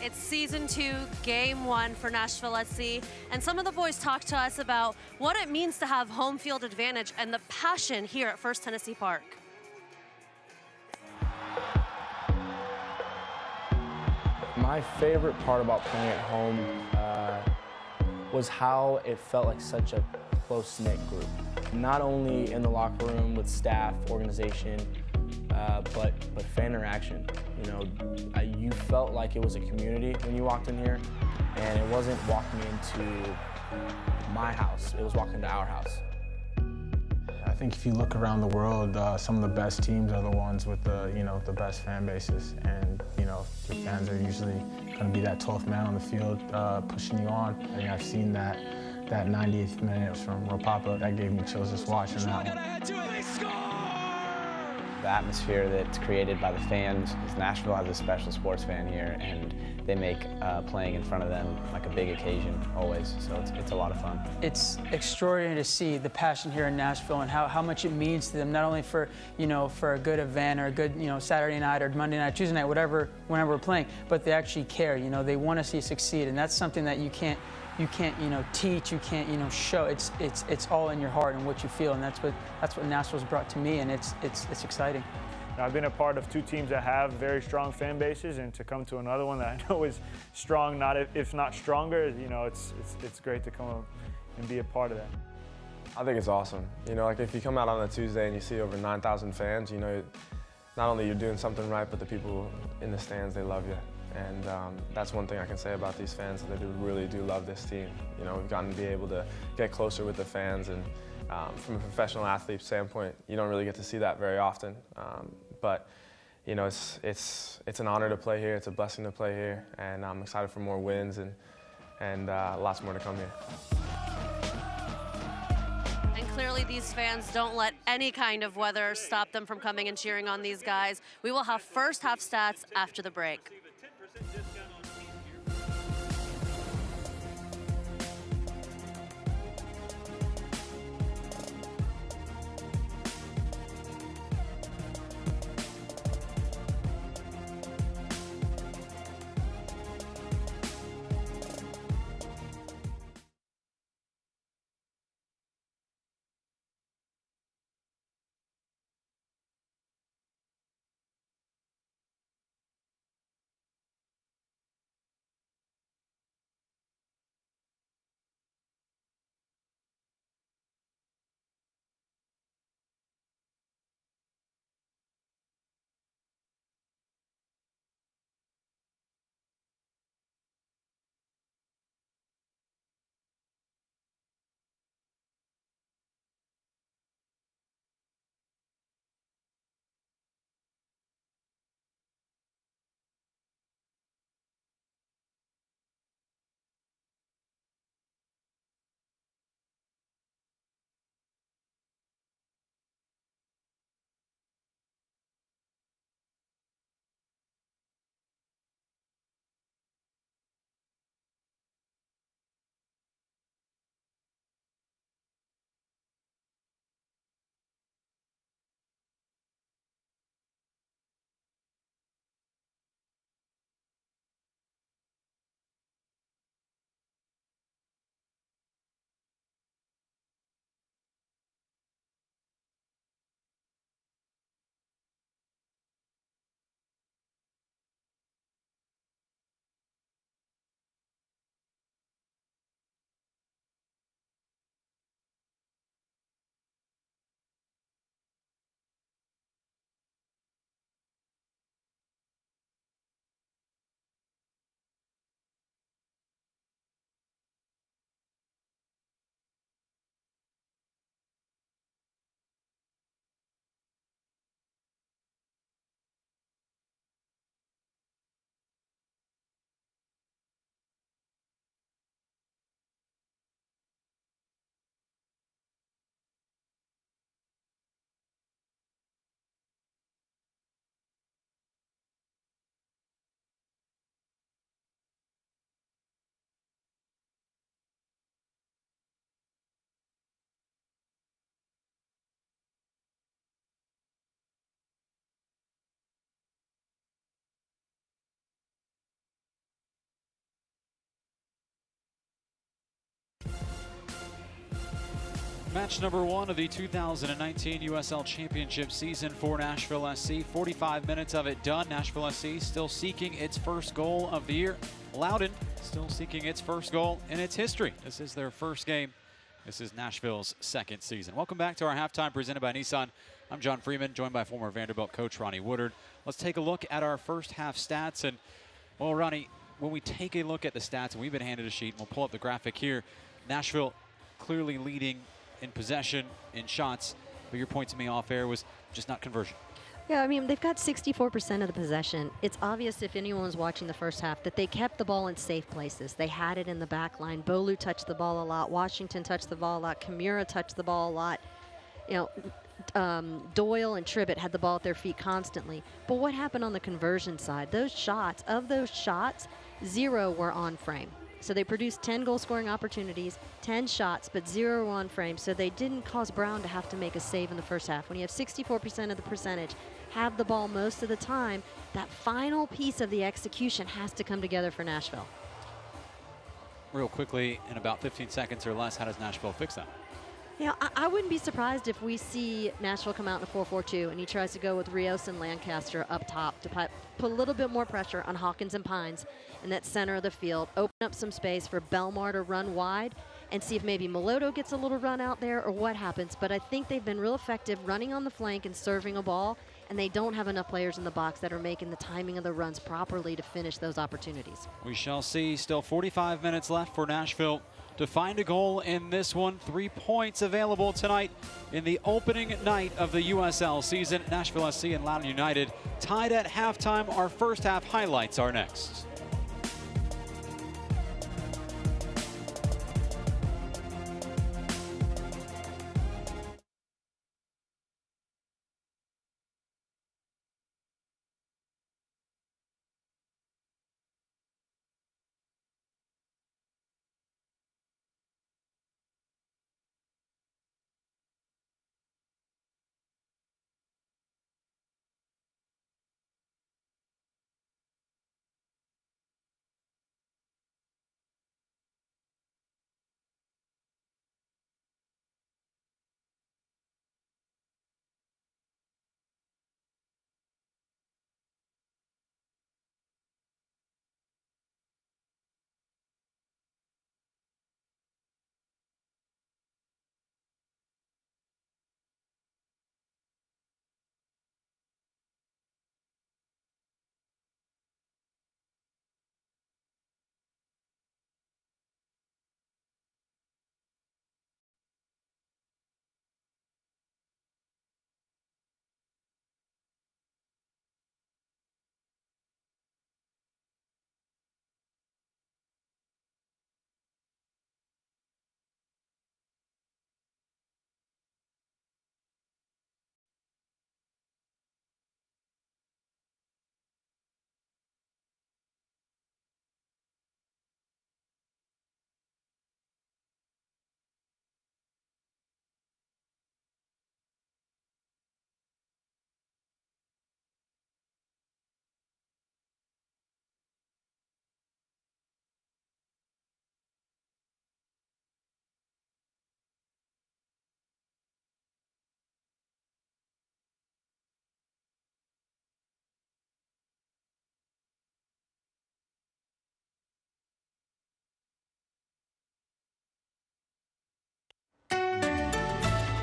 Speaker 3: It's season 2, game 1 for Nashville SC, and some of the boys talked to us about what it means to have home field advantage and the passion here at First Tennessee Park.
Speaker 6: My favorite part about playing at home was how it felt like such a close-knit group. Not only in the locker room with staff, organization, but fan interaction. You know, you felt like it was a community when you walked in here, and it wasn't walking into my house, it was walking into our house.
Speaker 7: I think if you look around the world, some of the best teams are the ones with the, the best fan bases, and your fans are usually going to be that 12th man on the field, pushing you on. I mean, I've seen that 90th minute from Ropapa. That gave me chills just watching that one.
Speaker 8: The atmosphere that's created by the fans, because Nashville has a special sports fan here, and they make playing in front of them like a big occasion always, so it's a lot of fun.
Speaker 9: It's extraordinary to see the passion here in Nashville and how much it means to them, not only for, for a good event or a good, Saturday night or Monday night, Tuesday night, whatever, whenever we're playing, but they actually care, they want to see us succeed, and that's something that you can't teach, you can't, show. It's all in your heart and what you feel, and that's what Nashville's brought to me, and it's exciting.
Speaker 10: I've been a part of 2 teams that have very strong fan bases, and to come to another one that I know is strong, if not stronger, it's great to come and be a part of that.
Speaker 11: I think it's awesome. Like if you come out on a Tuesday and you see over 9,000 fans, not only you're doing something right, but the people in the stands, they love you. And that's one thing I can say about these fans, that they really do love this team. We've gotten to be able to get closer with the fans, and from a professional athlete standpoint, you don't really get to see that very often. But it's an honor to play here. It's a blessing to play here, and I'm excited for more wins and lots more to come here.
Speaker 3: And clearly these fans don't let any kind of weather stop them from coming and cheering on these guys. We will have first half stats after the break.
Speaker 2: Match number 1 of the 2019 USL Championship season for Nashville SC. 45 minutes of it done. Nashville SC still seeking its first goal of the year. Loudoun still seeking its first goal in its history. This is their first game. This is Nashville's second season. Welcome back to our halftime presented by Nissan. I'm John Freeman, joined by former Vanderbilt coach Ronnie Woodard. Let's take a look at our first half stats. And, well, Ronnie, when we take a look at the stats, and we've been handed a sheet, and we'll pull up the graphic here, Nashville clearly leading in possession, in shots, but your point to me off air was just not conversion.
Speaker 1: Yeah, I mean, they've got 64% of the possession. It's obvious if anyone was watching the first half that they kept the ball in safe places. They had it in the back line. Bolu touched the ball a lot. Washington touched the ball a lot. Kimura touched the ball a lot. You know, Doyle and Tribbett had the ball at their feet constantly. But what happened on the conversion side? Those shots, 0 were on frame. So they produced 10 goal-scoring opportunities, 10 shots, but 0 on frame. So they didn't cause Brown to have to make a save in the first half. When you have 64% of the percentage, have the ball most of the time, that final piece of the execution has to come together for Nashville.
Speaker 2: Real quickly, in about 15 seconds or less, how does Nashville fix that?
Speaker 1: You know, I wouldn't be surprised if we see Nashville come out in a 4-4-2 and he tries to go with Rios and Lancaster up top to put a little bit more pressure on Hawkins and Pines in that center of the field, open up some space for Belmar to run wide and see if maybe Meloto gets a little run out there or what happens. But I think they've been real effective running on the flank and serving a ball, and they don't have enough players in the box that are making the timing of the runs properly to finish those opportunities.
Speaker 2: We shall see. Still 45 minutes left for Nashville to find a goal in this one. 3 points available tonight in the opening night of the USL season. Nashville SC and Loudoun United tied at halftime. Our first half highlights are next.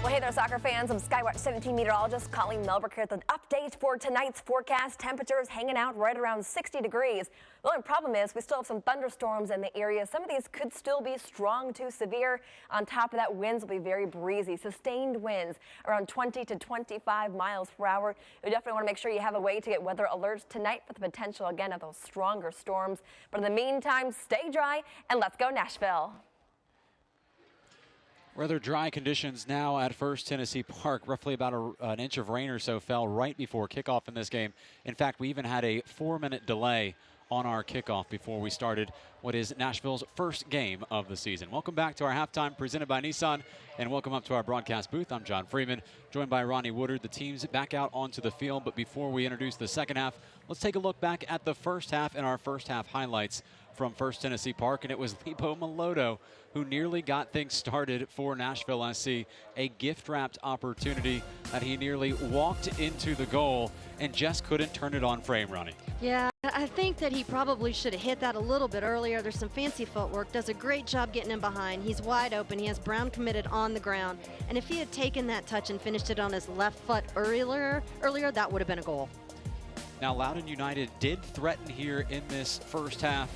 Speaker 12: Well, hey there, soccer fans. I'm Skywatch 17 meteorologist Colleen Melbrick here with an update for tonight's forecast. Temperatures hanging out right around 60 degrees. The only problem is we still have some thunderstorms in the area. Some of these could still be strong to severe. On top of that, winds will be very breezy. Sustained winds around 20 to 25 miles per hour. You definitely want to make sure you have a way to get weather alerts tonight for the potential, again, of those stronger storms. But in the meantime, stay dry and let's go Nashville.
Speaker 2: Rather dry conditions now at First Tennessee Park. Roughly about an inch of rain or so fell right before kickoff in this game. In fact, we even had a 4-minute delay on our kickoff before we started what is Nashville's first game of the season. Welcome back to our halftime presented by Nissan, and welcome up to our broadcast booth. I'm John Freeman, joined by Ronnie Woodard. The team's back out onto the field, but before we introduce the second half, let's take a look back at the first half and our first half highlights from First Tennessee Park, and it was Lebo Melodo who nearly got things started for Nashville SC. A gift-wrapped opportunity that he nearly walked into the goal and just couldn't turn it on frame, Ronnie.
Speaker 1: Yeah, I think that he probably should have hit that a little bit earlier. There's some fancy footwork, does a great job getting him behind. He's wide open. He has Brown committed on the ground. And if he had taken that touch and finished it on his left foot earlier, that would have been a goal.
Speaker 2: Now, Loudoun United did threaten here in this first half.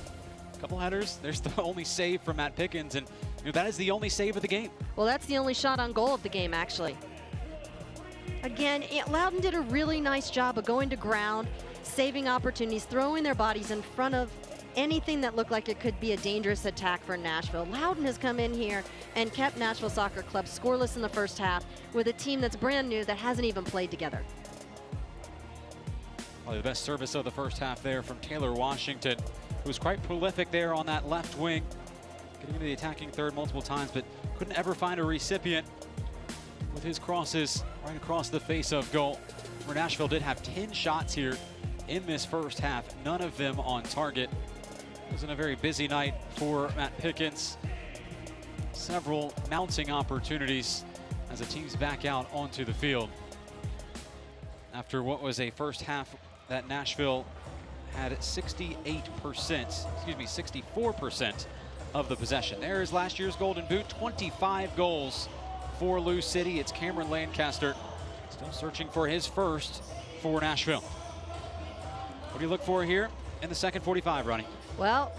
Speaker 2: A couple headers. There's the only save from Matt Pickens, and that is the only save of the game.
Speaker 1: Well, that's the only shot on goal of the game, actually. Again, Loudoun did a really nice job of going to ground, saving opportunities, throwing their bodies in front of anything that looked like it could be a dangerous attack for Nashville. Loudoun has come in here and kept Nashville Soccer Club scoreless in the first half with a team that's brand new that hasn't even played together.
Speaker 2: Probably the best service of the first half there from Taylor Washington, who was quite prolific there on that left wing, getting into the attacking third multiple times, but couldn't ever find a recipient with his crosses right across the face of goal. Where Nashville did have 10 shots here in this first half, none of them on target. It wasn't a very busy night for Matt Pickens. Several mounting opportunities as the teams back out onto the field. After what was a first half that Nashville had 64% of the possession. There is last year's Golden Boot, 25 goals for Lou City. It's Cameron Lancaster, still searching for his first for Nashville. What do you look for here in the second 45, Ronnie?
Speaker 1: Well,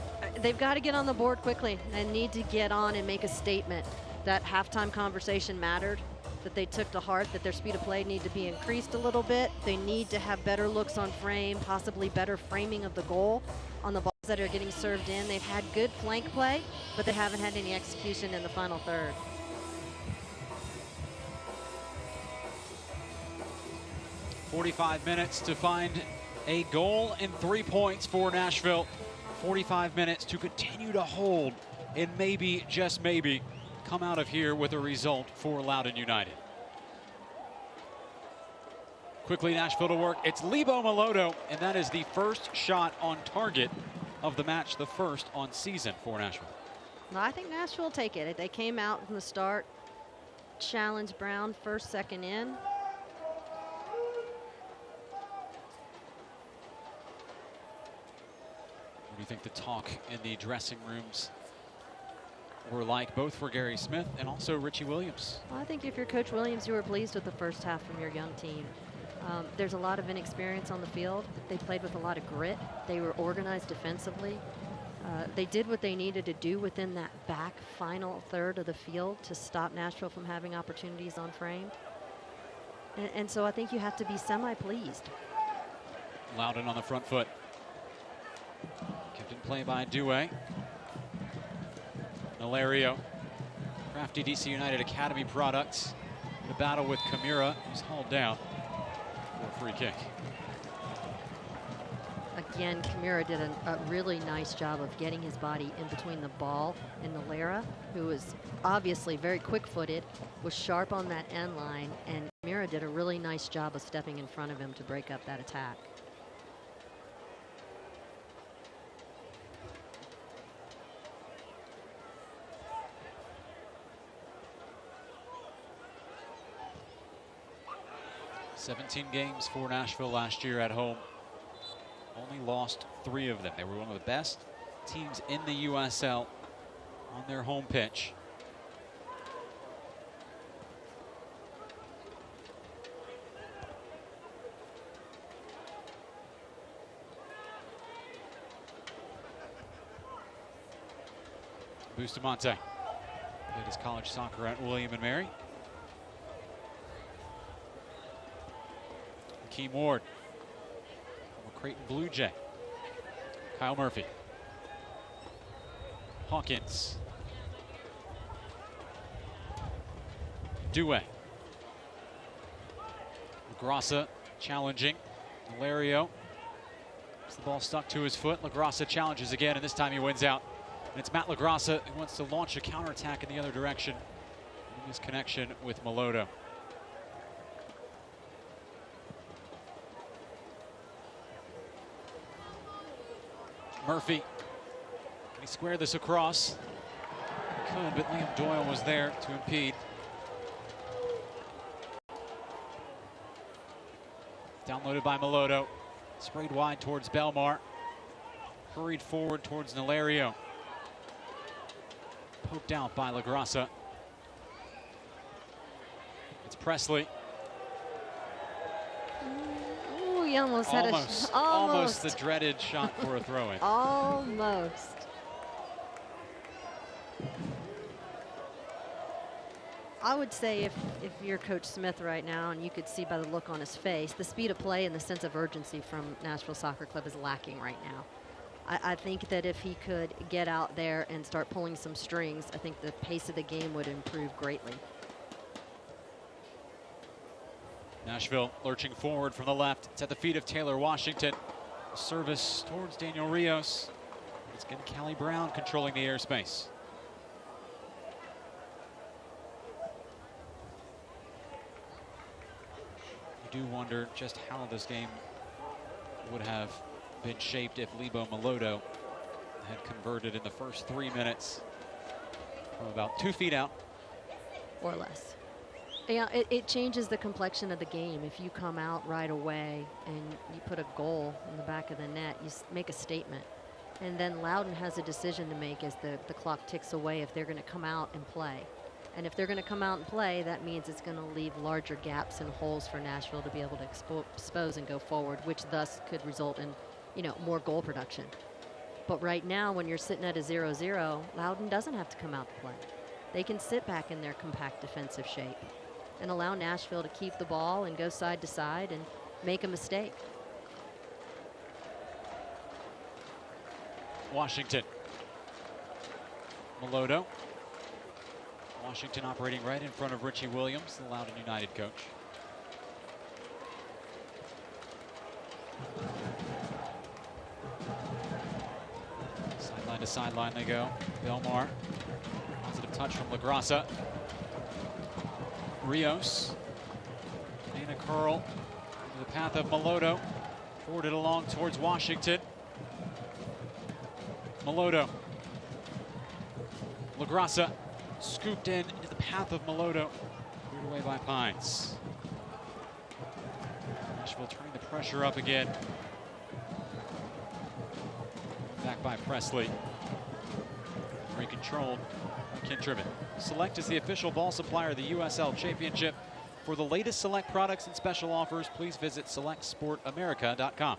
Speaker 1: they've got to get on the board quickly and need to get on and make a statement that halftime conversation mattered, that they took to heart, that their speed of play need to be increased a little bit. They need to have better looks on frame, possibly better framing of the goal on the balls that are getting served in. They've had good flank play, but they haven't had any execution in the final third.
Speaker 2: "45 minutes to find a goal and 3 points for Nashville. 45 minutes to continue to hold and maybe, just maybe, come out of here with a result for Loudoun United. Quickly, Nashville to work. It's Lebo Melodo, and that is the first shot on target of the match, the first on season for Nashville.
Speaker 1: Well, I think Nashville will take it. They came out from the start, challenged Brown first, second in.
Speaker 2: What do you think the talk in the dressing rooms were like, both for Gary Smith and also Richie Williams?
Speaker 1: Well, I think if you're Coach Williams, you were pleased with the first half from your young team. There's a lot of inexperience on the field. They played with a lot of grit. They were organized defensively. They did what they needed to do within that back final third of the field to stop Nashville from having opportunities on frame. And so I think you have to be semi-pleased.
Speaker 2: Loudoun on the front foot. Kept in play by Dewey. Nalario, crafty DC United Academy product, in a battle with Kimura, who's hauled down for a free kick.
Speaker 1: Again, Kimura did a really nice job of getting his body in between the ball and Nalario, who was obviously very quick-footed, was sharp on that end line, and Kimura did a really nice job of stepping in front of him to break up that attack.
Speaker 2: "17 games for Nashville last year at home. Only lost 3 of them. They were one of the best teams in the USL on their home pitch. Bustamante played his college soccer at William & Mary. Keem Ward, former Creighton Blue Jay. Kyle Murphy. Hawkins. Dewey. LaGrassa challenging. Nalario. The ball stuck to his foot. LaGrassa challenges again, and this time he wins out. And it's Matt LaGrassa who wants to launch a counterattack in the other direction. In his connection with Melodo. Murphy Can he square this across? He could, but Liam Doyle was there to impede. Downloaded by Melodo. Sprayed wide towards Belmar. Hurried forward towards Nalario. Poked out by LaGrassa. It's Presley.
Speaker 1: Ooh, he almost had
Speaker 2: almost the dreaded shot for a throw-in.
Speaker 1: Almost. I would say if you're Coach Smith right now, and you could see by the look on his face, the speed of play and the sense of urgency from Nashville Soccer Club is lacking right now. I think that if he could get out there and start pulling some strings, I think the pace of the game would improve greatly.
Speaker 2: Nashville lurching forward from the left. It's at the feet of Taylor Washington. Service towards Daniel Rios. It's going to Callie Brown controlling the airspace. You do wonder just how this game would have been shaped if Lebo Melodo had converted in the first 3 minutes from about 2 feet out.
Speaker 1: Or less. Yeah, it changes the complexion of the game. If you come out right away and you put a goal in the back of the net, you make a statement. And then Loudoun has a decision to make as the clock ticks away if they're going to come out and play. And if they're going to come out and play, that means it's going to leave larger gaps and holes for Nashville to be able to expose and go forward, which thus could result in, more goal production. But right now, when you're sitting at a 0-0, Loudoun doesn't have to come out to play. They can sit back in their compact defensive shape and allow Nashville to keep the ball and go side to side and make a mistake.
Speaker 2: Washington. Melodo. Washington operating right in front of Richie Williams, the Loudoun United coach. Sideline to sideline they go. Belmar. Positive touch from LaGrassa. Rios. And a curl into the path of Melodo. Forwarded along towards Washington. Melodo. LaGrassa scooped in into the path of Melodo. Cleared away by Pines. Nashville turning the pressure up again. Back by Presley. Very controlled by Kintribbett. Select is the official ball supplier of the USL Championship. For the latest Select products and special offers, please visit selectsportamerica.com.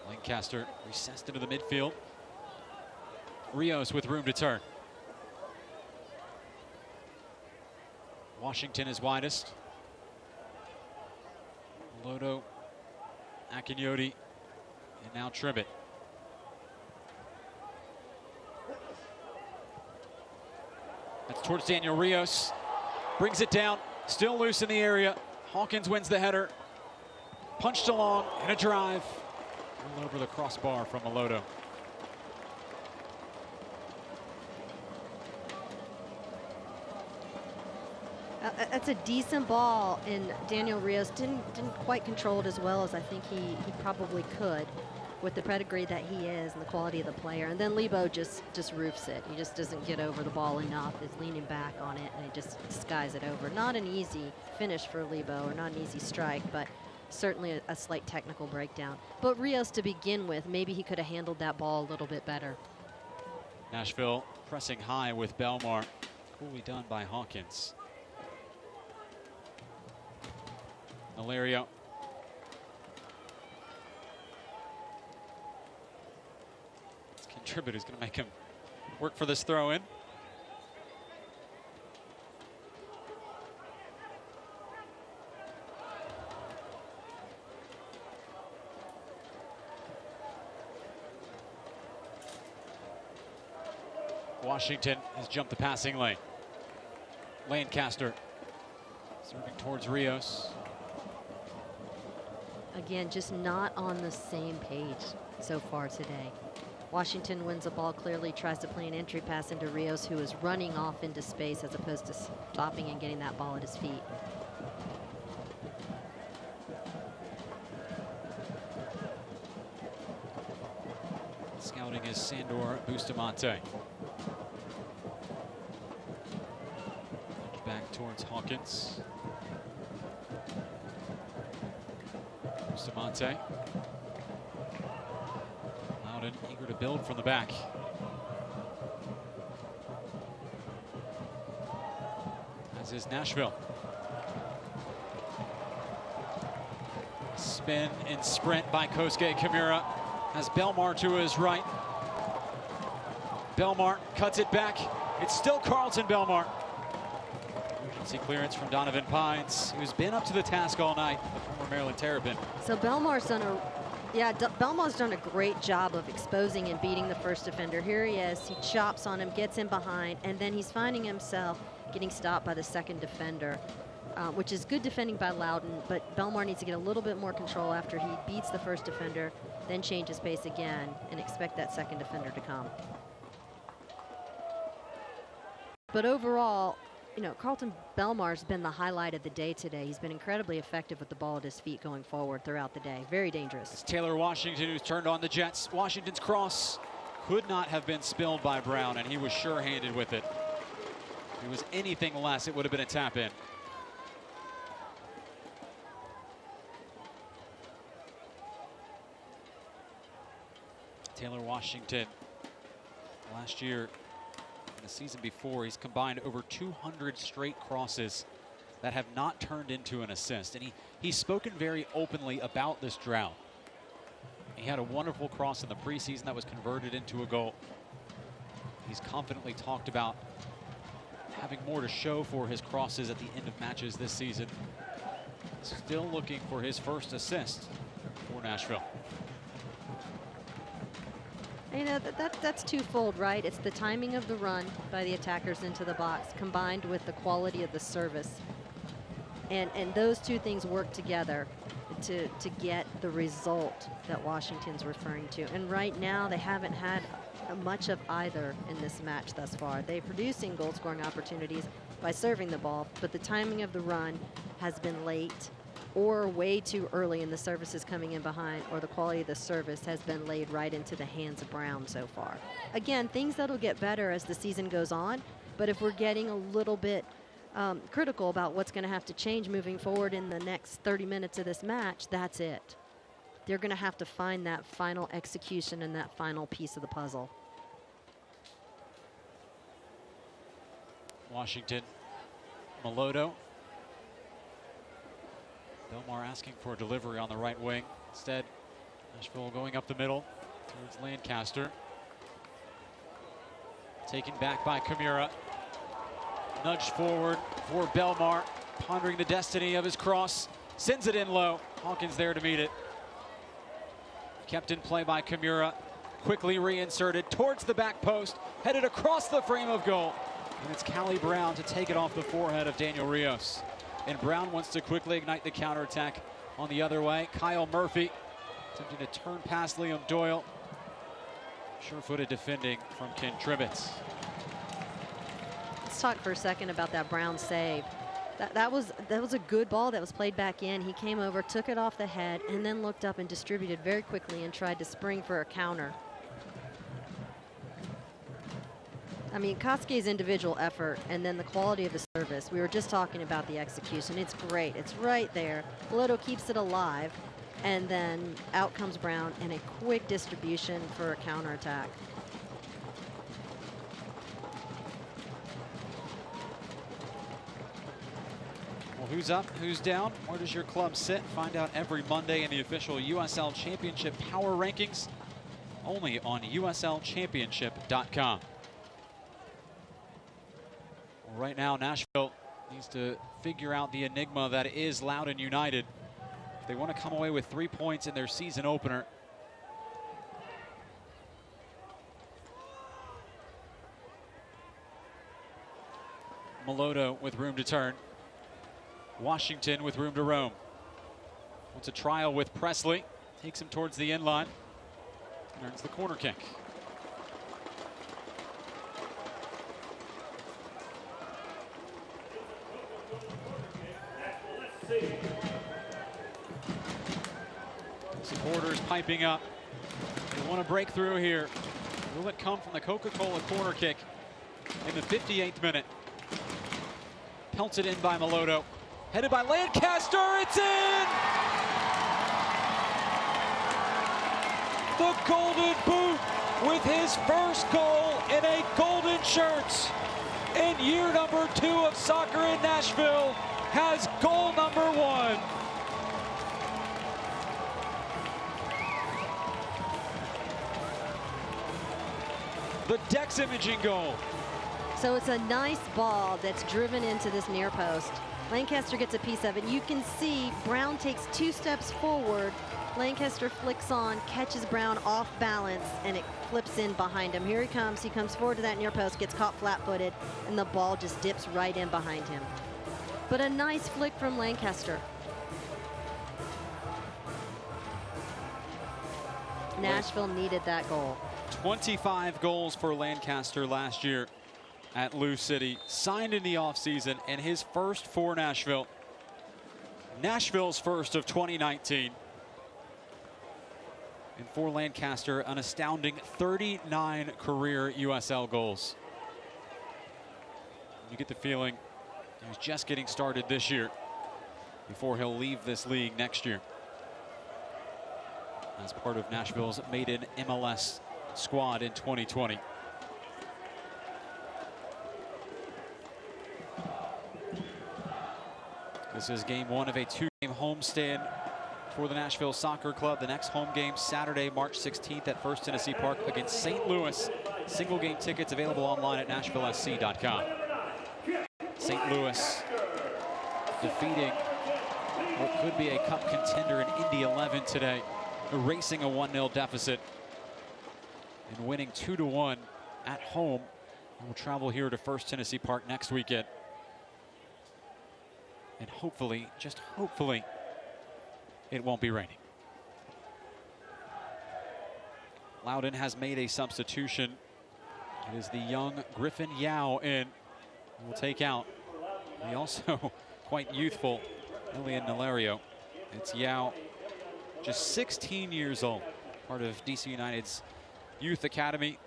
Speaker 2: Lancaster recessed into the midfield. Rios with room to turn. Washington is widest. Melodo, Akinyoti, and now Tribbett. That's towards Daniel Rios. Brings it down, still loose in the area. Hawkins wins the header. Punched along and a drive. All over the crossbar from Melodo.
Speaker 1: That's a decent ball, and Daniel Rios didn't quite control it as well as I think he probably could with the pedigree that he is and the quality of the player. And then Lebo just roofs it. He just doesn't get over the ball enough. He's leaning back on it, and he just skies it over. Not an easy finish for Lebo, or not an easy strike, but certainly a slight technical breakdown. But Rios, to begin with, maybe he could have handled that ball a little bit better.
Speaker 2: Nashville pressing high with Belmar. Coolly done by Hawkins. Nalario. It's Kintribbett who's going to make him work for this throw-in. Washington has jumped the passing lane. Lancaster serving towards Rios.
Speaker 1: Again, just not on the same page so far today. Washington wins the ball clearly, tries to play an entry pass into Rios, who is running off into space as opposed to stopping and getting that ball at his feet.
Speaker 2: Scouting is Sandor Bustamante. Back towards Hawkins. Bustamante. Loudoun eager to build from the back. As is Nashville. Spin and sprint by Kosuke Kimura. Has Belmar to his right. Belmar cuts it back. It's still Carlton Belmar. Emergency clearance from Donovan Pines, who's been up to the task all night, the former Maryland Terrapin.
Speaker 1: So Belmar's done a great job of exposing and beating the first defender. Here he is. He chops on him, gets in behind, and then he's finding himself getting stopped by the second defender, which is good defending by Loudoun, but Belmar needs to get a little bit more control after he beats the first defender, then change his pace again and expect that second defender to come. But overall, you know, Carlton Belmar's been the highlight of the day today. He's been incredibly effective with the ball at his feet going forward throughout the day. Very dangerous.
Speaker 2: It's Taylor Washington who's turned on the Jets. Washington's cross could not have been spilled by Brown, and he was sure-handed with it. If it was anything less, it would have been a tap-in. Taylor Washington, last year, the season before, he's combined over 200 straight crosses that have not turned into an assist. And he's spoken very openly about this drought. He had a wonderful cross in the preseason that was converted into a goal. He's confidently talked about having more to show for his crosses at the end of matches this season. Still looking for his first assist for Nashville.
Speaker 1: You know, that's twofold, right? It's the timing of the run by the attackers into the box combined with the quality of the service. And those two things work together to get the result that Washington's referring to. And right now, they haven't had much of either in this match thus far. They're producing goal-scoring opportunities by serving the ball, but the timing of the run has been late or way too early in the services coming in behind, or the quality of the service has been laid right into the hands of Brown so far. Again, things that'll get better as the season goes on, but if we're getting a little bit critical about what's going to have to change moving forward in the next 30 minutes of this match, that's it. They're going to have to find that final execution and that final piece of the puzzle.
Speaker 2: Washington, Melodo. Belmar asking for a delivery on the right wing. Instead, Nashville going up the middle towards Lancaster. Taken back by Kimura. Nudged forward for Belmar, pondering the destiny of his cross. Sends it in low. Hawkins there to meet it. Kept in play by Kimura. Quickly reinserted towards the back post. Headed across the frame of goal. And it's Callie Brown to take it off the forehead of Daniel Rios. And Brown wants to quickly ignite the counterattack on the other way. Kyle Murphy attempting to turn past Liam Doyle. Sure-footed defending from Ken Tribbets.
Speaker 1: Let's talk for a second about that Brown save. That was a good ball that was played back in. He came over, took it off the head, and then looked up and distributed very quickly and tried to spring for a counter. I mean, Kosuke's individual effort and then the quality of the service. We were just talking about the execution. It's great. It's right there. Melodo keeps it alive, and then out comes Brown and a quick distribution for a counterattack.
Speaker 2: Well, who's up, who's down? Where does your club sit? Find out every Monday in the official USL Championship Power Rankings, only on USLChampionship.com. Right now, Nashville needs to figure out the enigma that is Loudoun United. If they want to come away with 3 points in their season opener. Melodo with room to turn. Washington with room to roam. Wants a trial with Presley. Takes him towards the end line. Earns the corner kick. Supporters piping up. They want to break through here. Will it come from the Coca-Cola corner kick in the 58th minute? Pelted in by Melodo. Headed by Lancaster. It's in! The Golden Boot with his first goal in a golden shirt in year number 2 of soccer in Nashville has goal number 1. The Dex imaging goal.
Speaker 1: So it's a nice ball that's driven into this near post. Lancaster gets a piece of it. You can see Brown takes 2 steps forward. Lancaster flicks on, catches Brown off balance, and it flips in behind him. Here he comes forward to that near post, gets caught flat-footed, and the ball just dips right in behind him. But a nice flick from Lancaster. Nashville needed that goal.
Speaker 2: 25 goals for Lancaster last year at Lou City, signed in the offseason, and his first for Nashville. Nashville's first of 2019. And for Lancaster, an astounding 39 career USL goals. You get the feeling he's just getting started this year before he'll leave this league next year as part of Nashville's maiden MLS squad in 2020. This is game 1 of a 2-game homestand for the Nashville Soccer Club. The next home game Saturday, March 16th at First Tennessee Park against St. Louis. Single game tickets available online at NashvilleSC.com. St. Louis defeating what could be a cup contender in Indy 11 today, erasing a 1-0 deficit and winning 2-1 at home. And will travel here to First Tennessee Park next weekend. And hopefully, just hopefully, it won't be raining. Loudoun has made a substitution. It is the young Griffin Yao in. Will take out the also quite youthful Elian Nalario. It's Yao, just 16 years old, part of DC United's youth academy.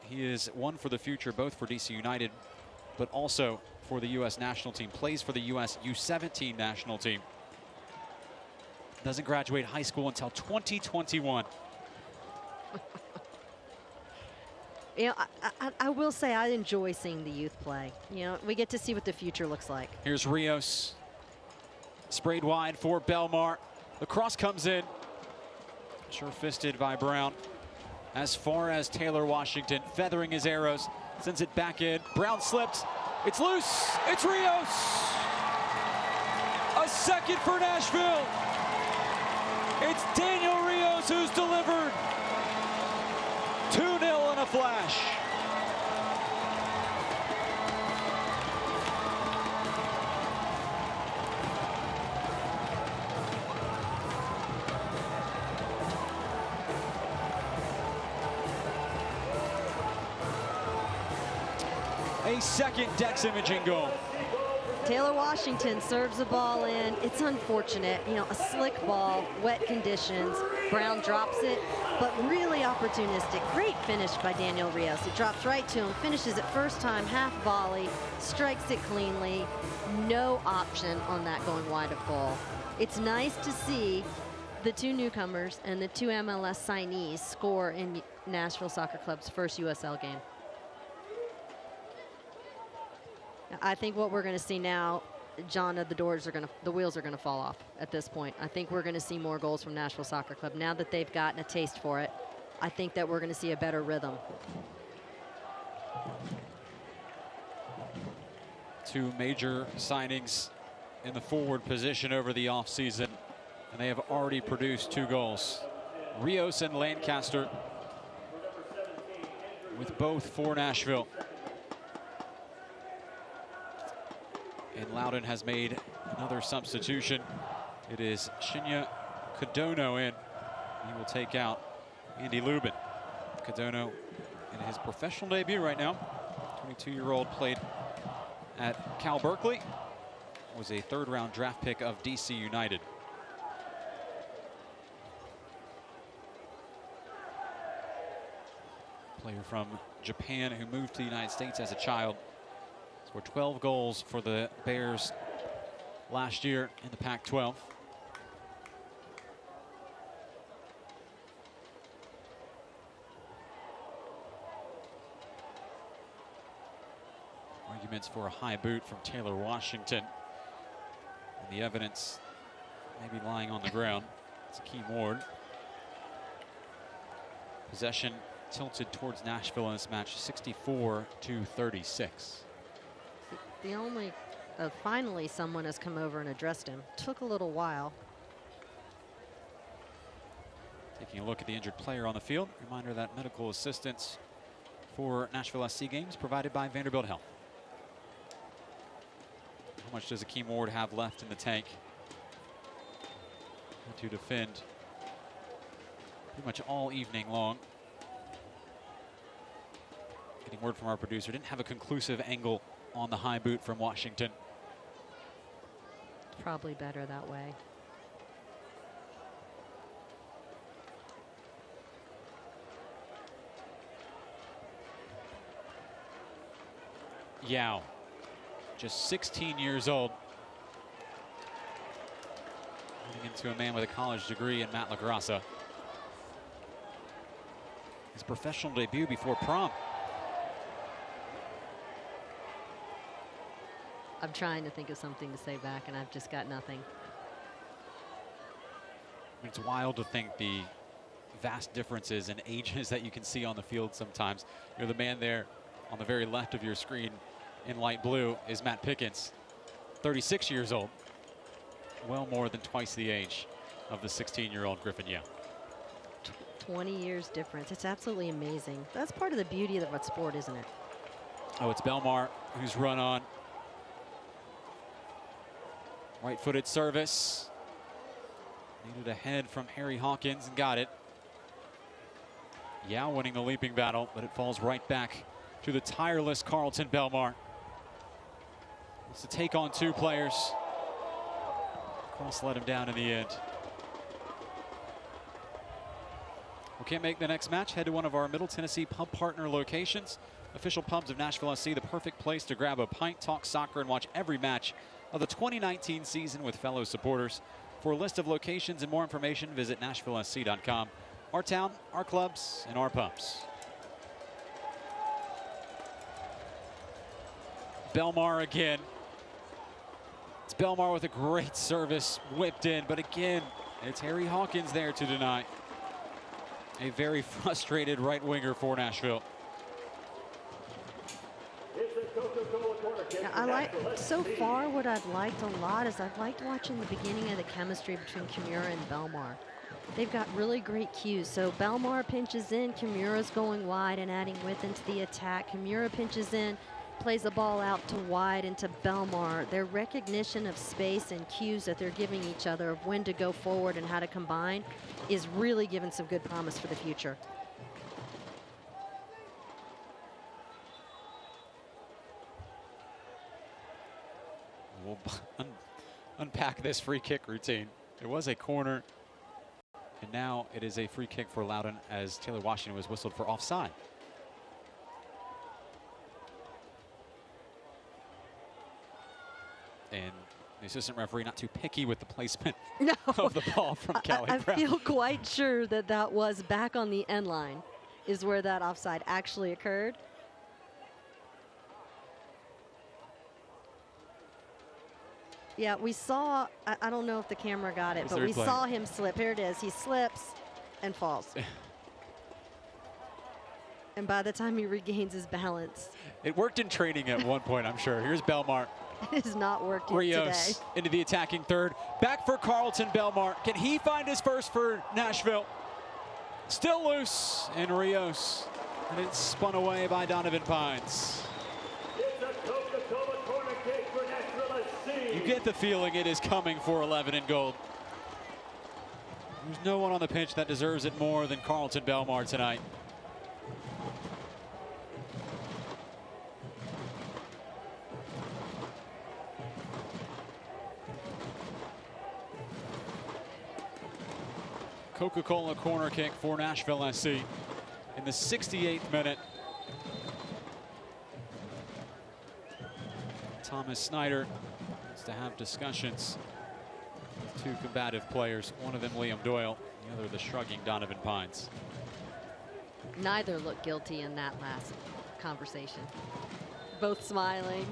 Speaker 2: He is one for the future, both for DC United, but also for the U.S. national team. Plays for the U.S. U17 national team. Doesn't graduate high school until 2021.
Speaker 1: You know, I will say I enjoy seeing the youth play. You know, we get to see what the future looks like.
Speaker 2: Here's Rios. Sprayed wide for Belmar. The cross comes in. Sure-fisted by Brown. As far as Taylor Washington, feathering his arrows. Sends it back in. Brown slipped. It's loose. It's Rios. A second for Nashville. It's Daniel Rios who's delivered. 2-0 in a flash. A second Dex imaging goal.
Speaker 1: Taylor Washington serves the ball in. It's unfortunate, you know, a slick ball, wet conditions. Brown drops it, but really opportunistic. Great finish by Daniel Rios. It drops right to him, finishes it first time, half volley, strikes it cleanly. No option on that going wide of goal. It's nice to see the 2 newcomers and the 2 MLS signees score in Nashville Soccer Club's first USL game. I think what we're going to see now, John, the wheels are going to fall off at this point. I think we're going to see more goals from Nashville Soccer Club. Now that they've gotten a taste for it, I think that we're going to see a better rhythm.
Speaker 2: 2 major signings in the forward position over the offseason, and they have already produced 2 goals. Rios and Lancaster, with both for Nashville. And Loudoun has made another substitution. It is Shinya Kadono in. He will take out Andy Lubin. Kadono in his professional debut right now. 22-year-old, played at Cal Berkeley. Was a 3rd-round draft pick of DC United. player from Japan who moved to the United States as a child. Scored 12 goals for the Bears last year in the Pac-12. Arguments for a high boot from Taylor Washington. And the evidence maybe lying on the ground. It's Akeem Ward. Possession tilted towards Nashville in this match, 64-36.
Speaker 1: The only, finally someone has come over and addressed him. Took a little while.
Speaker 2: Taking a look at the injured player on the field. Reminder that medical assistance for Nashville SC games provided by Vanderbilt Health. How much does Akeem Ward have left in the tank to defend pretty much all evening long? Getting word from our producer, didn't have a conclusive angle on the high boot from Washington.
Speaker 1: Probably better that way.
Speaker 2: Yao, just 16 years old. Running into a man with a college degree in Matt LaGrassa. His professional debut before prom.
Speaker 1: I'm trying to think of something to say back, and I've just got nothing.
Speaker 2: It's wild to think the vast differences in ages that you can see on the field sometimes. You're the man there on the very left of your screen in light blue is Matt Pickens, 36 years old. Well more than twice the age of the 16-year-old Griffin Yao.
Speaker 1: 20 years difference. It's absolutely amazing. That's part of the beauty of what sport, isn't it?
Speaker 2: Oh, it's Belmar who's run on. Right-footed service. Needed a head from Harry Hawkins and got it. Yao winning the leaping battle, but it falls right back to the tireless Carlton Belmar. Wants to take on two players. Cross let him down in the end. We can't make the next match. Head to one of our Middle Tennessee pub partner locations. Official pubs of Nashville SC, the perfect place to grab a pint, talk soccer, and watch every match of the 2019 season with fellow supporters. For a list of locations and more information, visit NashvilleSC.com. Our town, our clubs, and our pubs. Belmar again. It's Belmar with a great service, whipped in, but again, it's Harry Hawkins there to deny. A very frustrated right winger for Nashville.
Speaker 1: Now, so far what I've liked a lot is I've liked watching the beginning of the chemistry between Kimura and Belmar. They've got really great cues. So Belmar pinches in, Kimura's going wide and adding width into the attack. Kimura pinches in, plays the ball out to wide into Belmar. Their recognition of space and cues that they're giving each other of when to go forward and how to combine is really giving some good promise for the future.
Speaker 2: We'll unpack this free kick routine. It was a corner, and now it is a free kick for Loudoun as Taylor Washington was whistled for offside. And the assistant referee not too picky with the placement of the ball from Callie
Speaker 1: I
Speaker 2: Brown.
Speaker 1: feel quite sure that that was back on the end line is where that offside actually occurred. Yeah, we saw, I don't know if the camera got it, but we saw him slip. Here it is. He slips and falls. And by the time he regains his balance.
Speaker 2: It worked in training at one point, I'm sure. Here's Belmar.
Speaker 1: It has not worked yet
Speaker 2: Rios
Speaker 1: today.
Speaker 2: into the attacking third. Back for Carlton Belmar. Can he find his first for Nashville? Still loose, and Rios. And it's spun away by Donovan Pines. You get the feeling it is coming for 11 in gold. There's no one on the pitch that deserves it more than Carlton Belmar tonight. Coca-Cola corner kick for Nashville SC. in the 68th minute. Thomas Snyder needs to have discussions with two combative players. One of them Liam Doyle, the other the shrugging Donovan Pines.
Speaker 1: Neither looked guilty in that last conversation. Both smiling.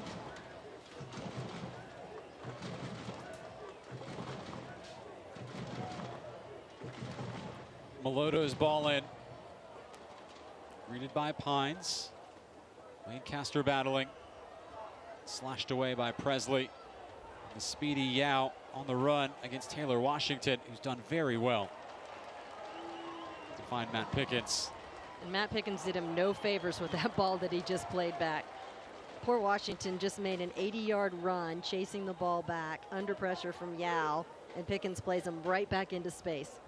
Speaker 2: Meloto's ball in. Greeted by Pines. Lancaster battling. Slashed away by Presley. The speedy Yao on the run against Taylor Washington, who's done very well to find Matt Pickens.
Speaker 1: And Matt Pickens did him no favors with that ball that he just played back. Poor Washington just made an 80-yard run chasing the ball back under pressure from Yao, and Pickens plays him right back into space.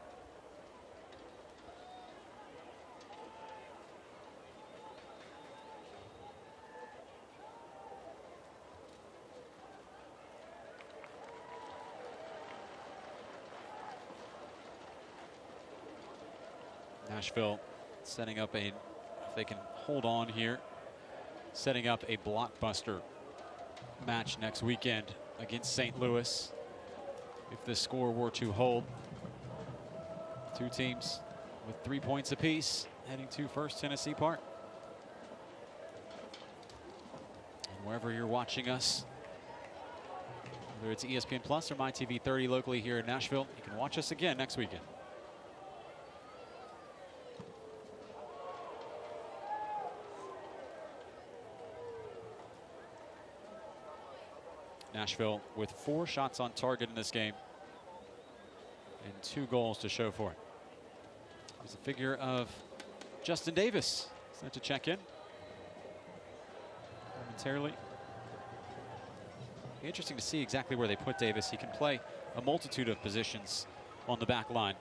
Speaker 2: Nashville setting up if they can hold on here, setting up a blockbuster match next weekend against St. Louis. If the score were to hold, two teams with 3 points apiece heading to First Tennessee Park. And wherever you're watching us, whether it's ESPN Plus or MyTV 30 locally here in Nashville, you can watch us again next weekend. Nashville with 4 shots on target in this game and 2 goals to show for it. There's a figure of Justin Davis set to check in momentarily. Be interesting to see exactly where they put Davis. He can play a multitude of positions on the back line.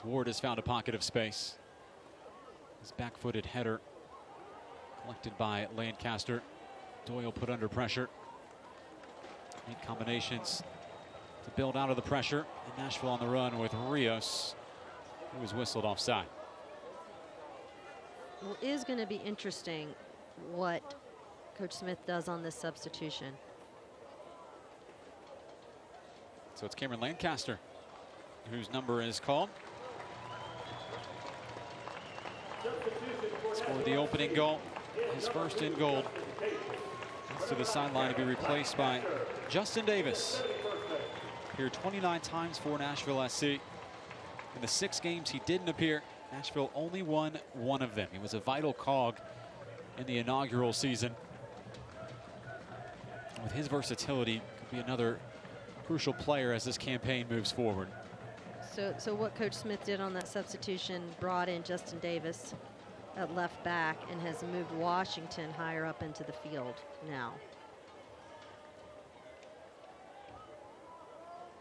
Speaker 2: Ward has found a pocket of space. His back-footed header collected by Lancaster. Doyle put under pressure. Made combinations to build out of the pressure. And Nashville on the run with Rios, who was whistled offside.
Speaker 1: Well, it is going to be interesting what Coach Smith does on this substitution.
Speaker 2: So it's Cameron Lancaster whose number is called. Scored the opening goal, his first in goal. Gets to the sideline to be replaced by Justin Davis. Appeared 29 times for Nashville SC. In the 6 games he didn't appear, Nashville only won 1 of them. He was a vital cog in the inaugural season. With his versatility, could be another crucial player as this campaign moves forward.
Speaker 1: So what Coach Smith did on that substitution, brought in Justin Davis at left back and has moved Washington higher up into the field now.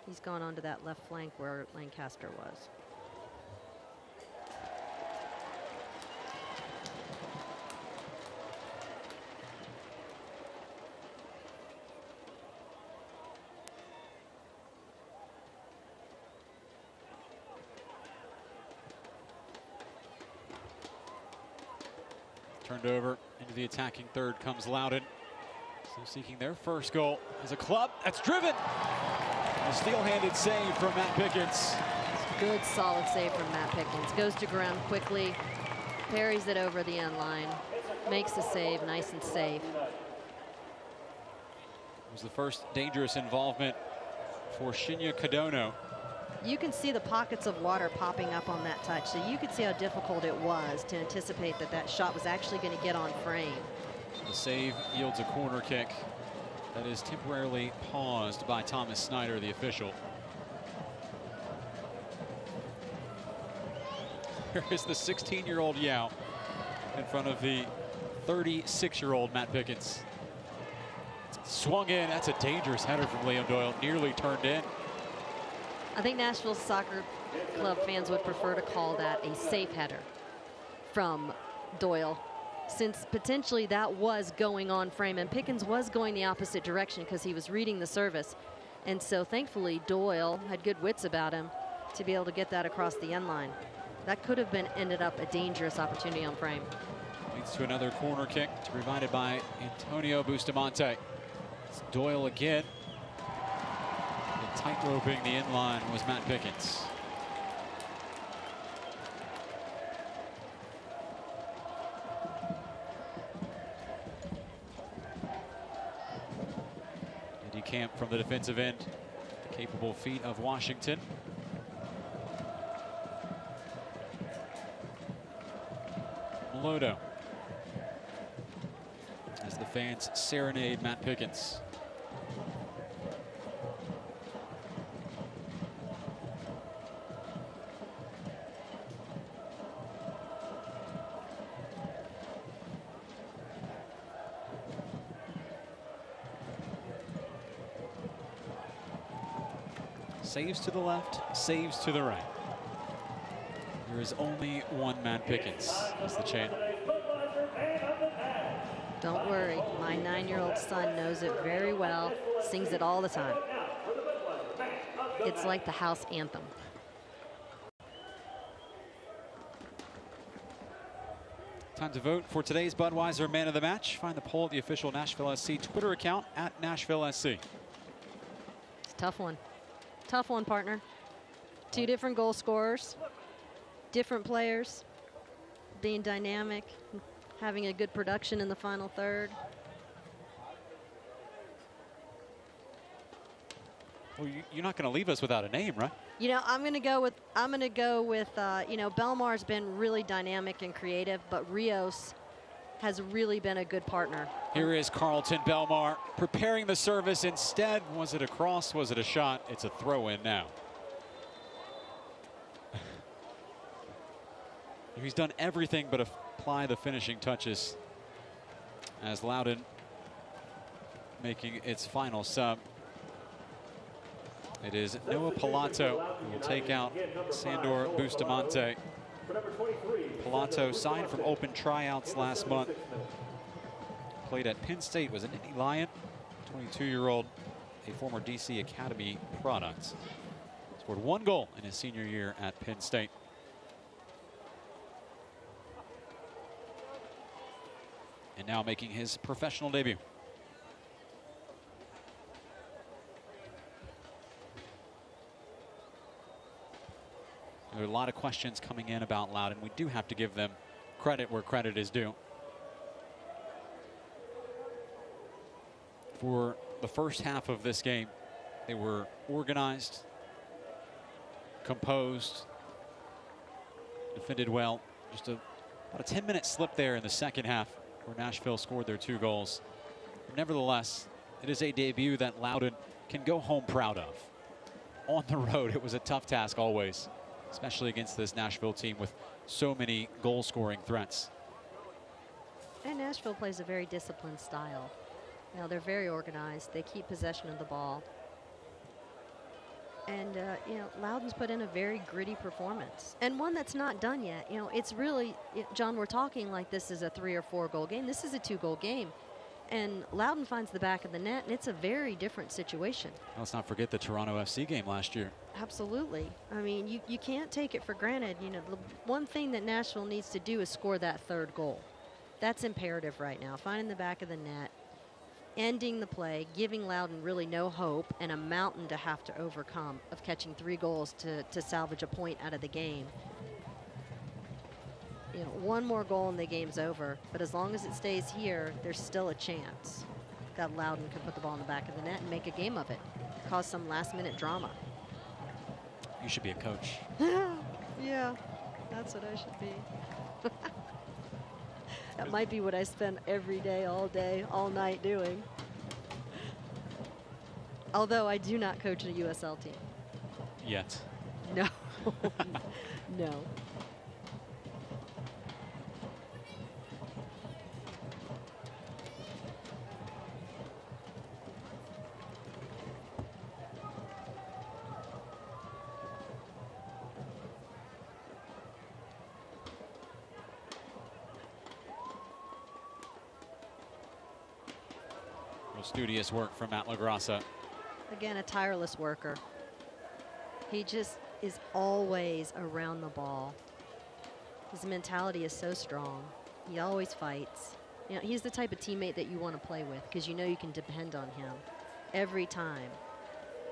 Speaker 1: He's gone onto that left flank where Lancaster was.
Speaker 2: Turned over into the attacking third comes Loudoun. So seeking their first goal as a club that's driven. A steel-handed save from Matt Pickens.
Speaker 1: Good solid save from Matt Pickens. Goes to ground quickly, parries it over the end line, makes the save nice and safe.
Speaker 2: It was the first dangerous involvement for Shinya Kadono.
Speaker 1: You can see the pockets of water popping up on that touch, so you could see how difficult it was to anticipate that that shot was actually going to get on frame.
Speaker 2: The save yields a corner kick that is temporarily paused by Thomas Snyder, the official. Here is the 16-year-old Yao in front of the 36-year-old Matt Pickens. Swung in. That's a dangerous header from Liam Doyle. Nearly turned in.
Speaker 1: I think Nashville Soccer Club fans would prefer to call that a safe header from Doyle. since potentially that was going on frame, and Pickens was going the opposite direction because he was reading the service. And so thankfully Doyle had good wits about him to be able to get that across the end line. That could have been ended up a dangerous opportunity on frame.
Speaker 2: Leads to another corner kick provided by Antonio Bustamante. It's Doyle again. And tight roping the in line was Matt Pickens. Eddie Camp from the defensive end. The capable feet of Washington. Loudoun as the fans serenade Matt Pickens. Saves to the left, saves to the right. There is only one Matt Pickens, is the chant.
Speaker 1: Don't worry, my 9-year-old son knows it very well, sings it all the time. It's like the house anthem.
Speaker 2: Time to vote for today's Budweiser Man of the Match. Find the poll at the official Nashville SC Twitter account at Nashville SC.
Speaker 1: It's a tough one. Tough one, partner. Two different goal scorers, different players, being dynamic, having a good production in the final third.
Speaker 2: Well, you're not going to leave us without a name, right?
Speaker 1: You know, I'm going to go with you know, Belmar's been really dynamic and creative, but Rios has really been a good partner.
Speaker 2: Here is Carlton Belmar preparing the service. Instead, was it a cross? Was it a shot? It's a throw in now. He's done everything but apply the finishing touches as Loudoun making its final sub. It is Noah Pilato who will take out Sandor Bustamante. Pilato signed from open tryouts last month. Played at Penn State, was an Indy Lion, 22-year-old, a former DC Academy product. Scored 1 goal in his senior year at Penn State. And now making his professional debut. There are a lot of questions coming in about Loudoun. We do have to give them credit where credit is due. For the first half of this game, they were organized, composed, defended well. Just about a 10-minute slip there in the second half where Nashville scored their 2 goals. Nevertheless, it is a debut that Loudoun can go home proud of. On the road, it was a tough task always, especially against this Nashville team with so many goal-scoring threats.
Speaker 1: And Nashville plays a very disciplined style. You know, they're very organized. They keep possession of the ball. And, you know, Loudoun's put in a very gritty performance. And one that's not done yet. You know, it's really, John, we're talking like this is a 3 or 4 goal game. This is a 2-goal game. And Loudoun finds the back of the net, and it's a very different situation.
Speaker 2: Let's not forget the Toronto FC game last year.
Speaker 1: Absolutely. I mean, you can't take it for granted. You know, the one thing that Nashville needs to do is score that 3rd goal. That's imperative right now. Finding the back of the net, ending the play, giving Loudoun really no hope and a mountain to have to overcome of catching 3 goals to salvage a point out of the game. You know, 1 more goal and the game's over. But as long as it stays here, there's still a chance that Loudoun can put the ball in the back of the net and make a game of it, cause some last-minute drama.
Speaker 2: You should be a coach.
Speaker 1: Yeah, that's what I should be. That might be what I spend every day, all night doing. Although I do not coach a USL team.
Speaker 2: Yet.
Speaker 1: No. No.
Speaker 2: Real studious work from Matt LaGrassa.
Speaker 1: Again, a tireless worker. He just is always around the ball. His mentality is so strong. He always fights. You know, he's the type of teammate that you want to play with because you know you can depend on him. Every time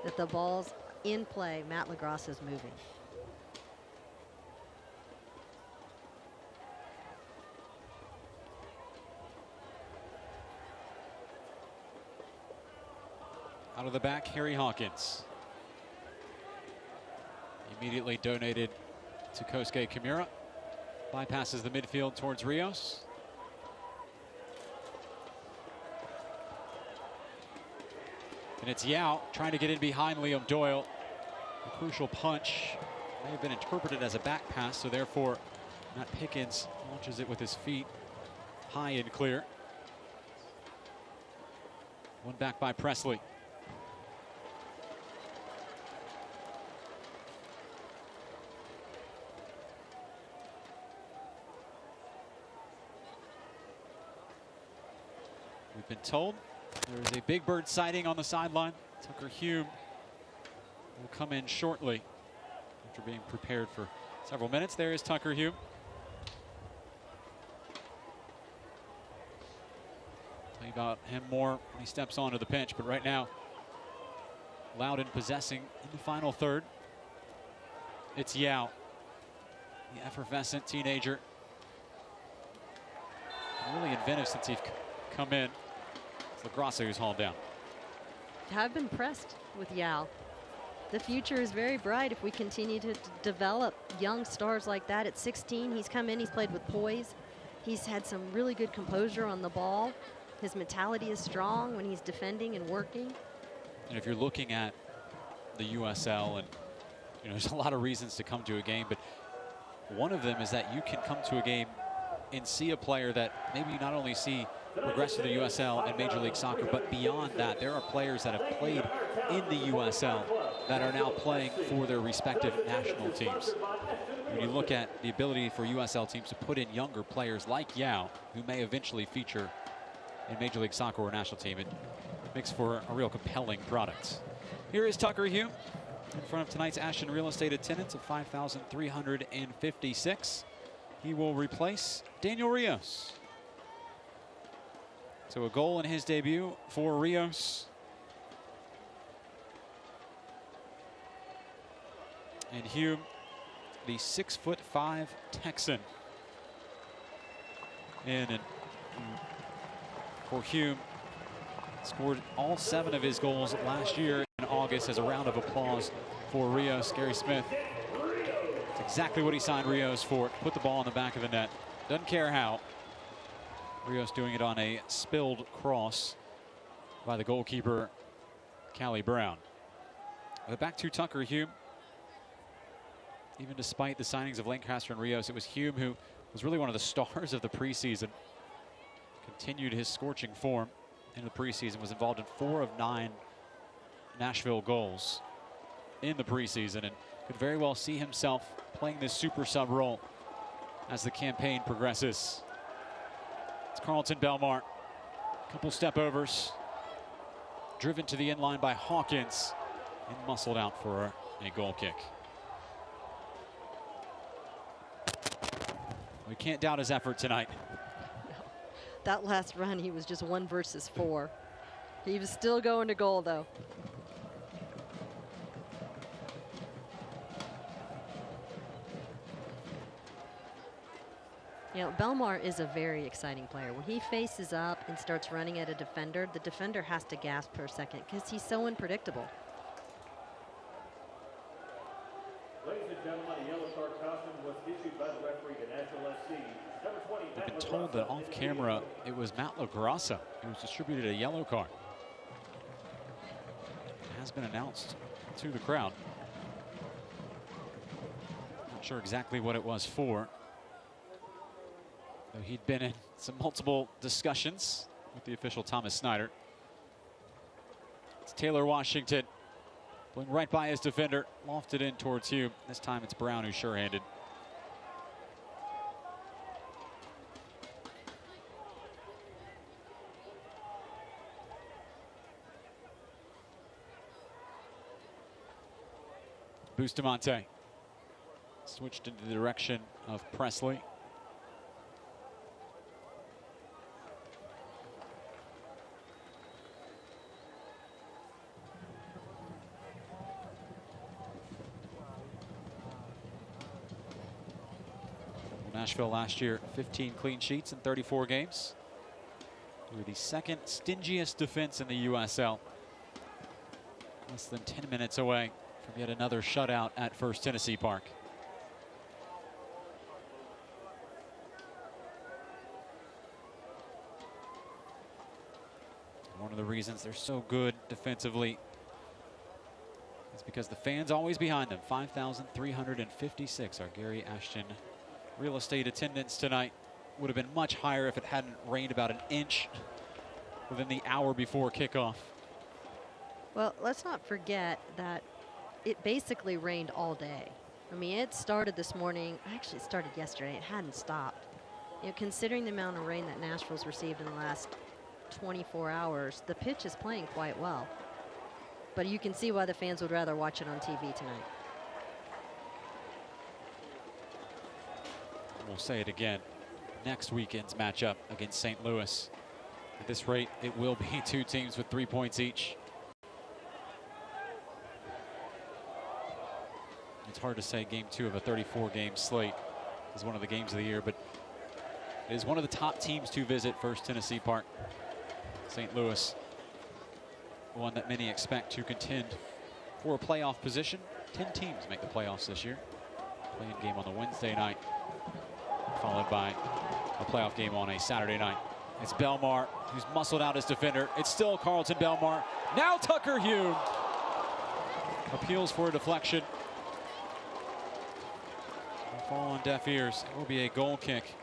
Speaker 1: that the ball's in play, Matt LaGrassa is moving.
Speaker 2: Out of the back, Harry Hawkins. Immediately donated to Kosuke Kimura. Bypasses the midfield towards Rios. And it's Yao trying to get in behind Liam Doyle. A crucial punch may have been interpreted as a back pass, so therefore Matt Pickens launches it with his feet high and clear. One back by Presley. We've been told there is a Big Bird sighting on the sideline. Tucker Hume will come in shortly after being prepared for several minutes. There is Tucker Hume. Tell you about him more when he steps onto the pitch, but right now, Loudoun possessing in the final third. It's Yao, the effervescent teenager. Really inventive since he's come in. It's LaGrassa who's hauled down.
Speaker 1: I've been impressed with Yao. The future is very bright if we continue to develop young stars like that. At 16, he's come in, he's played with poise. He's had some really good composure on the ball. His mentality is strong when he's defending and working.
Speaker 2: And if you're looking at the USL, and you know, there's a lot of reasons to come to a game, but one of them is that you can come to a game and see a player that maybe you not only see progress to the USL and Major League Soccer, but beyond that, there are players that have played in the USL that are now playing for their respective national teams. When you look at the ability for USL teams to put in younger players like Yao, who may eventually feature in Major League Soccer or national team, it makes for a real compelling product. Here is Tucker Hume in front of tonight's Ashton Real Estate attendance of 5,356. He will replace Daniel Rios. So a goal in his debut for Rios. And Hume, the 6'5" Texan. And for Hume, scored all 7 of his goals last year in August. As a round of applause for Rios. Gary Smith, it's exactly what he signed Rios for. Put the ball in the back of the net. Doesn't care how. Rios doing it on a spilled cross by the goalkeeper, Callie Brown. But back to Tucker Hume. Even despite the signings of Lancaster and Rios, it was Hume who was really one of the stars of the preseason. Continued his scorching form in the preseason, was involved in 4 of 9 Nashville goals in the preseason, and could very well see himself playing this super sub role as the campaign progresses. It's Carlton Belmar. Couple step overs. Driven to the inline by Hawkins and muscled out for a goal kick. We can't doubt his effort tonight.
Speaker 1: No. That last run, he was just 1 versus 4. He was still going to goal, though. You know, Belmar is a very exciting player. When he faces up and starts running at a defender, the defender has to gasp for a second because he's so unpredictable.
Speaker 4: Ladies and gentlemen, a yellow card caution was issued by the referee in Nashville SC. Number 20.
Speaker 2: I've been told that off camera it was Matt LaGrassa who was distributed a yellow card. It has been announced to the crowd. Not sure exactly what it was for. Though he'd been in some multiple discussions with the official Thomas Snyder. It's Taylor Washington pulling right by his defender, lofted in towards Hume. This time it's Brown who's sure-handed. Bustamante switched into the direction of Presley. Nashville last year, 15 clean sheets in 34 games. We were the second stingiest defense in the USL. Less than 10 minutes away from yet another shutout at First Tennessee Park. One of the reasons they're so good defensively is because the fans always behind them. 5,356 our Gary Ashton real estate attendance tonight. Would have been much higher if it hadn't rained about an inch within the hour before kickoff.
Speaker 1: Well, let's not forget that it basically rained all day. I mean, it started this morning. Actually, it started yesterday. It hadn't stopped. You know, considering the amount of rain that Nashville's received in the last 24 hours, the pitch is playing quite well. But you can see why the fans would rather watch it on TV tonight.
Speaker 2: We'll say it again. Next weekend's matchup against St. Louis. At this rate, it will be two teams with 3 points each. It's hard to say game 2 of a 34-game slate is one of the games of the year, but it is one of the top teams to visit First Tennessee Park. St. Louis, one that many expect to contend for a playoff position. 10 teams make the playoffs this year. Playing game on the Wednesday night, followed by a playoff game on a Saturday night. It's Belmar who's muscled out his defender. It's still Carlton Belmar. Now Tucker Hume appeals for a deflection. Will fall on deaf ears. It will be a goal kick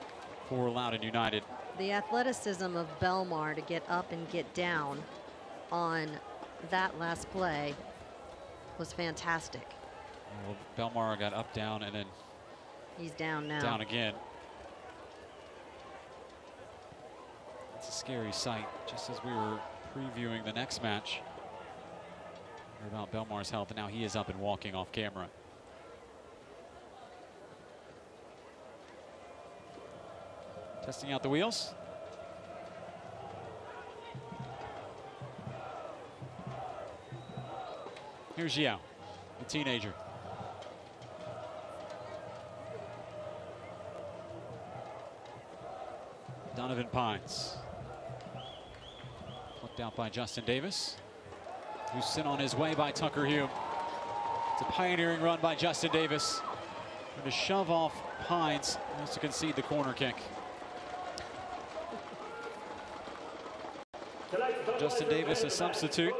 Speaker 2: for Loudoun United.
Speaker 1: The athleticism of Belmar to get up and get down on that last play was fantastic.
Speaker 2: Well, Belmar got up, down, and then
Speaker 1: he's down now.
Speaker 2: Down again. It's a scary sight, just as we were previewing the next match. Heard about Belmar's health, and now he is up and walking off camera. Testing out the wheels. Here's Yao, the teenager. Donovan Pines. Plucked out by Justin Davis, who's sent on his way by Tucker Hume. It's a pioneering run by Justin Davis. Trying to shove off Pines, wants to concede the corner kick. Justin Davis, a substitute,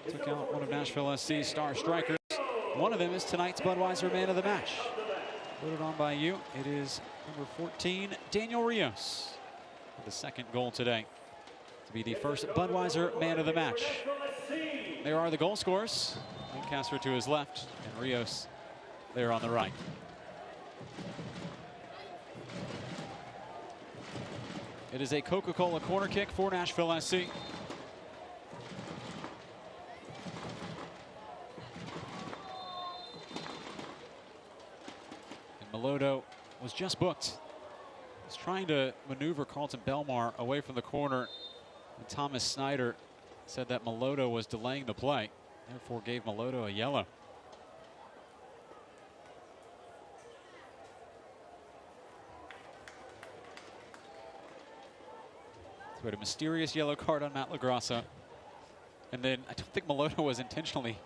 Speaker 2: took out one of Nashville SC's star strikers. One of them is tonight's Budweiser Man of the Match. Voted on by you. It is number 14, Daniel Rios, with the second goal today to be the first Budweiser Man of the Match. There are the goal scorers. Lancaster to his left and Rios there on the right. It is a Coca-Cola corner kick for Nashville SC. Melodo was just booked. He's trying to maneuver Carlton Belmar away from the corner. And Thomas Snyder said that Melodo was delaying the play, therefore gave Melodo a yellow. So we had a mysterious yellow card on Matt LaGrassa. And then I don't think Melodo was intentionally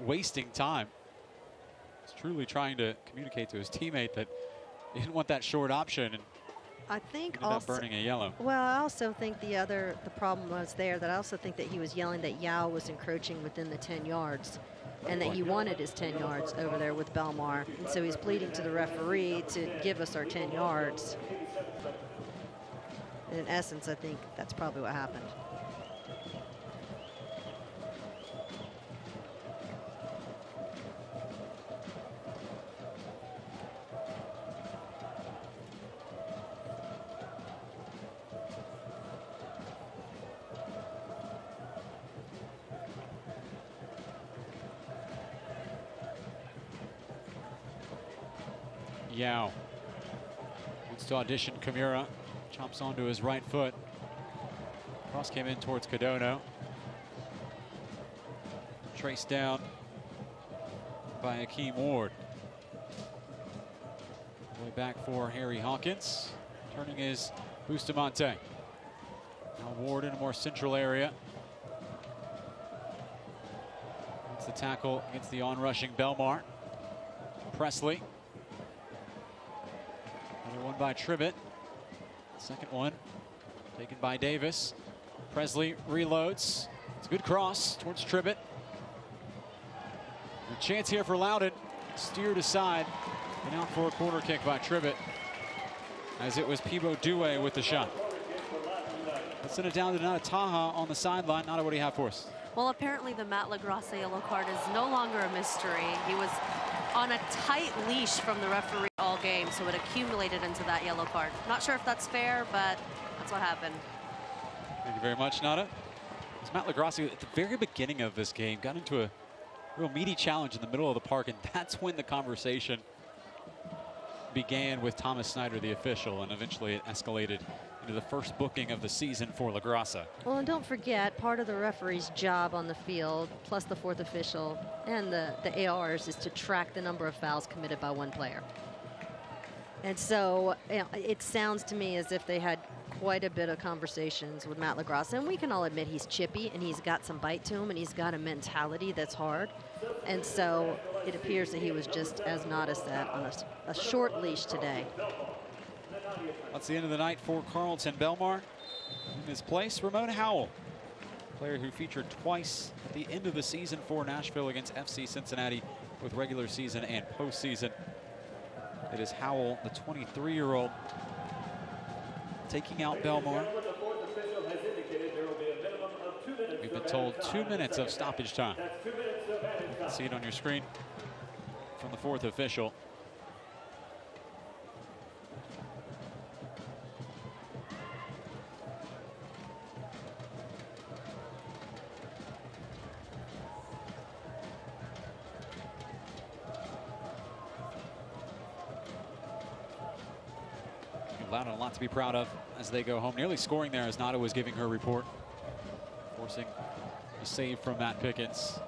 Speaker 2: wasting time. He's truly trying to communicate to his teammate that he didn't want that short option, and
Speaker 1: I think
Speaker 2: ended up burning a yellow.
Speaker 1: Well, I also think the problem was there that I also think that he was yelling that Yao was encroaching within the 10 yards and that he wanted his 10 yards over there with Belmar. And so he's pleading to the referee to give us our 10 yards. In essence, I think that's probably what happened.
Speaker 2: Yao wants to audition Kimura. Chomps onto his right foot. Cross came in towards Cadono. Traced down by Akeem Ward. Way back for Harry Hawkins. Turning is Bustamante. Now Ward in a more central area. It's the tackle against the on-rushing Belmar. Presley. Another one by Tribbett. Second one taken by Davis. Presley reloads. It's a good cross towards Tribbett. A chance here for Loudoun. Steered aside and out for a corner kick by Tribbett, as it was Peebo Due with the shot. Let's send it down to Taha on the sideline. Nada, what do you have for us?
Speaker 3: Well, apparently the Matt LaGrasse yellow card is no longer a mystery. He was on a tight leash from the referee all game, so it accumulated into that yellow card. Not sure if that's fair, but that's what happened.
Speaker 2: Thank you very much, Nada. It's Matt LaGrasse at the very beginning of this game got into a real meaty challenge in the middle of the park, and that's when the conversation began with Thomas Snyder, the official, and eventually it escalated into the first booking of the season for LaGrasse.
Speaker 1: Well, and don't forget, part of the referee's job on the field, plus the fourth official and the ARs, is to track the number of fouls committed by one player. And so it sounds to me as if they had quite a bit of conversations with Matt LaGrasse, and we can all admit he's chippy and he's got some bite to him and he's got a mentality that's hard. And so it appears that he was just as Nada said on a short leash today.
Speaker 2: That's the end of the night for Carlton. Belmar in his place, Ramon Howell, player who featured twice at the end of the season for Nashville against FC Cincinnati, with regular season and postseason. It is Howell, the 23-year-old, taking out Belmar. We've been told 2 minutes of stoppage time. See it on your screen from the fourth official. Loudoun a lot to be proud of as they go home. Nearly scoring there as Nada was giving her report. Forcing a save from Matt Pickens.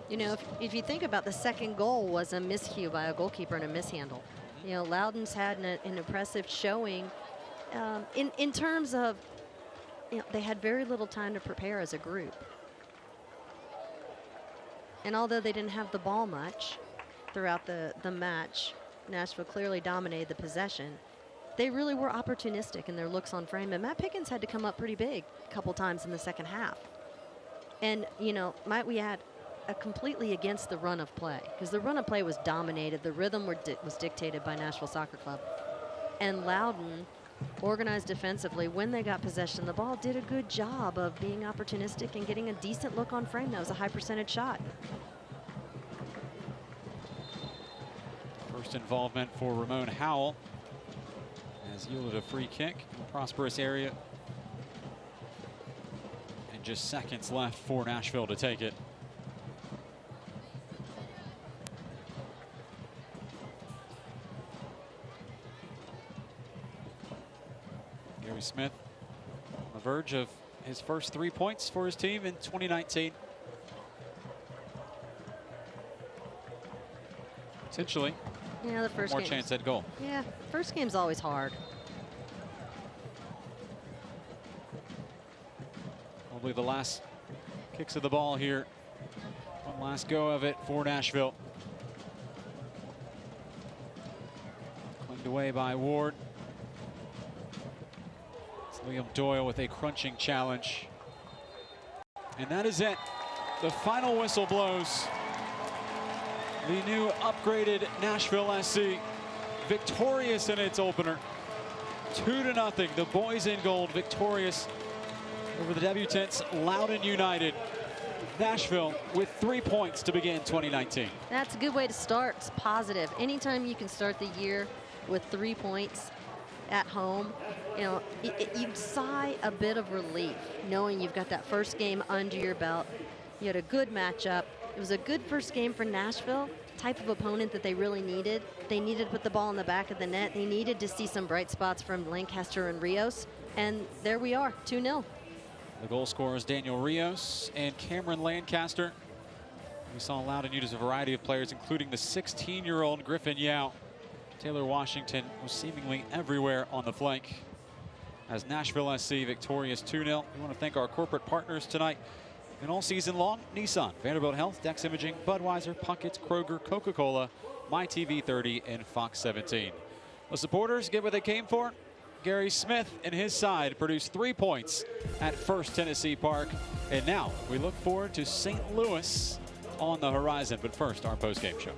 Speaker 1: You know, if you think about the second goal was a miscue by a goalkeeper and a mishandle. You know, Loudoun's had an impressive showing in terms of, you know, they had very little time to prepare as a group. And although they didn't have the ball much throughout the match, Nashville clearly dominated the possession. They really were opportunistic in their looks on frame, and Matt Pickens had to come up pretty big a couple times in the second half. And, you know, might we add, completely against the run of play, because the run of play was dominated. The rhythm was dictated by Nashville Soccer Club. And Loudoun, organized defensively, when they got possession of the ball, did a good job of being opportunistic and getting a decent look on frame. That was a high percentage shot.
Speaker 2: First involvement for Ramon Howell has yielded a free kick in a prosperous area. And just seconds left for Nashville to take it. Gary Smith on the verge of his first 3 points for his team in 2019. Potentially.
Speaker 1: Yeah, the first
Speaker 2: more
Speaker 1: game.
Speaker 2: chance at goal.
Speaker 1: Yeah, first game's always hard.
Speaker 2: Probably the last kicks of the ball here. One last go of it for Nashville. Claimed away by Ward. It's Liam Doyle with a crunching challenge. And that is it. The final whistle blows. The new upgraded Nashville SC, victorious in its opener. 2-0, the boys in gold, victorious over the debutants, Loudoun United. Nashville with 3 points to begin 2019.
Speaker 1: That's a good way to start. It's positive. Anytime you can start the year with 3 points at home, you know, you sigh a bit of relief knowing you've got that first game under your belt. You had a good matchup. It was a good first game for Nashville type of opponent that they really needed. They needed to put the ball in the back of the net. They needed to see some bright spots from Lancaster and Rios. And there we are, 2-0.
Speaker 2: The goal scorers Daniel Rios and Cameron Lancaster. We saw Loudoun use a variety of players, including the 16-year-old Griffin Yao. Taylor Washington was seemingly everywhere on the flank. As Nashville SC victorious 2-0. We want to thank our corporate partners tonight and all season long: Nissan, Vanderbilt Health, Dex Imaging, Budweiser, Puckett's, Kroger, Coca-Cola, MyTV 30, and Fox 17. The supporters get what they came for. Gary Smith and his side produced 3 points at First Tennessee Park. And now we look forward to St. Louis on the horizon. But first, our post-game show.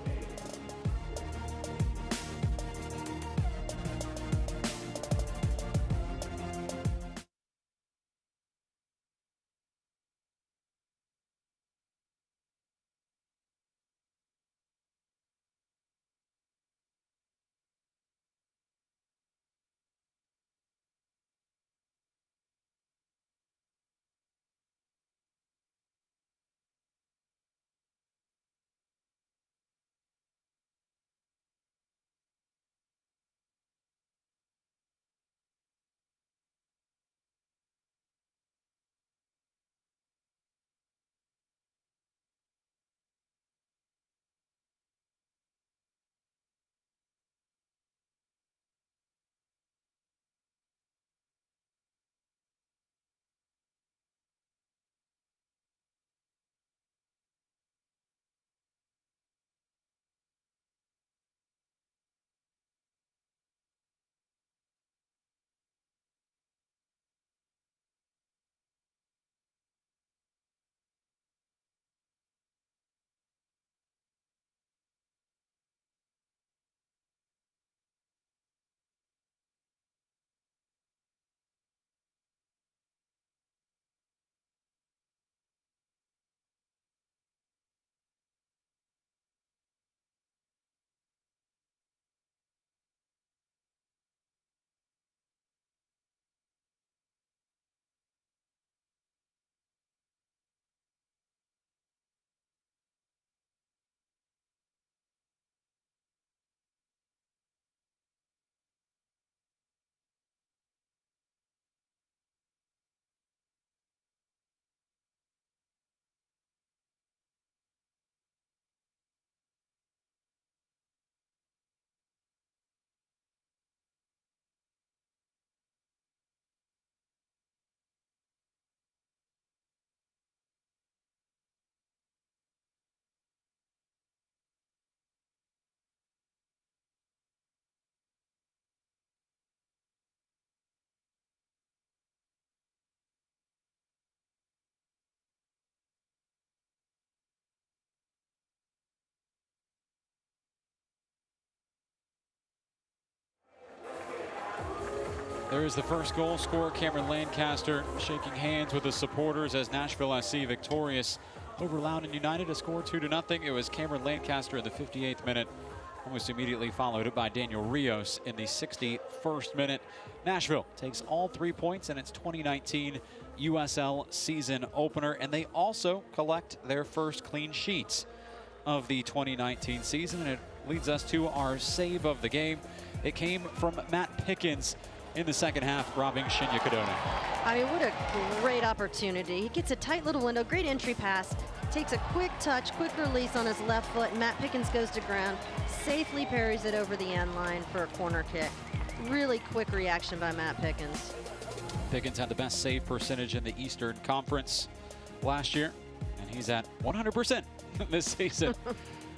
Speaker 2: There is the first goal scorer, Cameron Lancaster, shaking hands with the supporters as Nashville SC victorious over Loudoun United. A score 2-0. It was Cameron Lancaster in the 58th minute, almost immediately followed by Daniel Rios in the 61st minute. Nashville takes all 3 points in its 2019 USL season opener, and they also collect their first clean sheets of the 2019 season. And it leads us to our save of the game. It came from Matt Pickens in the second half, robbing Shinya Kadona.
Speaker 1: I mean, what a great opportunity. He gets a tight little window, great entry pass, takes a quick touch, quick release on his left foot, and Matt Pickens goes to ground, safely parries it over the end line for a corner kick. Really quick reaction by Matt Pickens.
Speaker 2: Pickens had the best save percentage in the Eastern Conference last year, and he's at 100% this season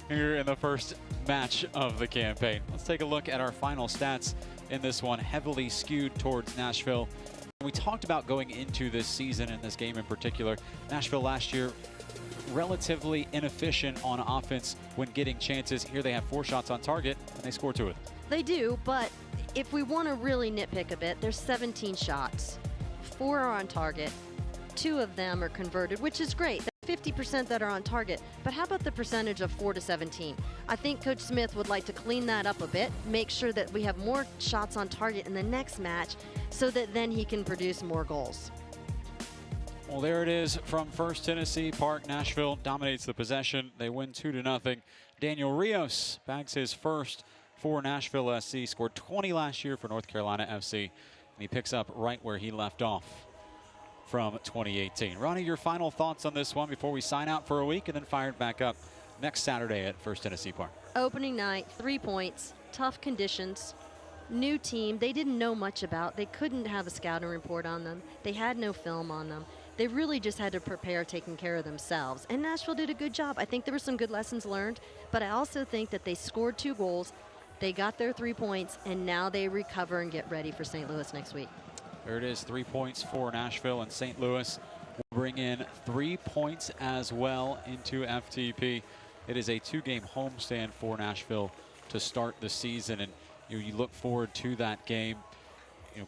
Speaker 2: here in the first match of the campaign. Let's take a look at our final stats in this one, heavily skewed towards Nashville. We talked about going into this season and this game in particular. Nashville last year relatively inefficient on offense when getting chances. Here they have 4 shots on target and they score 2 of them.
Speaker 1: They do, but if we want to really nitpick a bit, there's 17 shots. 4 are on target. 2 of them are converted, which is great. 50% that are on target, but how about the percentage of 4 to 17? I think Coach Smith would like to clean that up a bit, make sure that we have more shots on target in the next match so that then he can produce more goals.
Speaker 2: Well, there it is from First Tennessee Park. Nashville dominates the possession. They win 2-0. Daniel Rios bags his first for Nashville SC. Scored 20 last year for North Carolina FC. And he picks up right where he left off from 2018. Ronnie, your final thoughts on this one before we sign out for a week and then fired back up next Saturday at First Tennessee Park.
Speaker 1: Opening night, 3 points, tough conditions, new team they didn't know much about. They couldn't have a scouting report on them. They had no film on them. They really just had to prepare, taking care of themselves. And Nashville did a good job. I think there were some good lessons learned, but I also think that they scored 2 goals. They got their 3 points, and now they recover and get ready for St. Louis next week.
Speaker 2: There it is, 3 points for Nashville, and St. Louis will bring in 3 points as well into FTP. It is a 2-game homestand for Nashville to start the season, and you look forward to that game.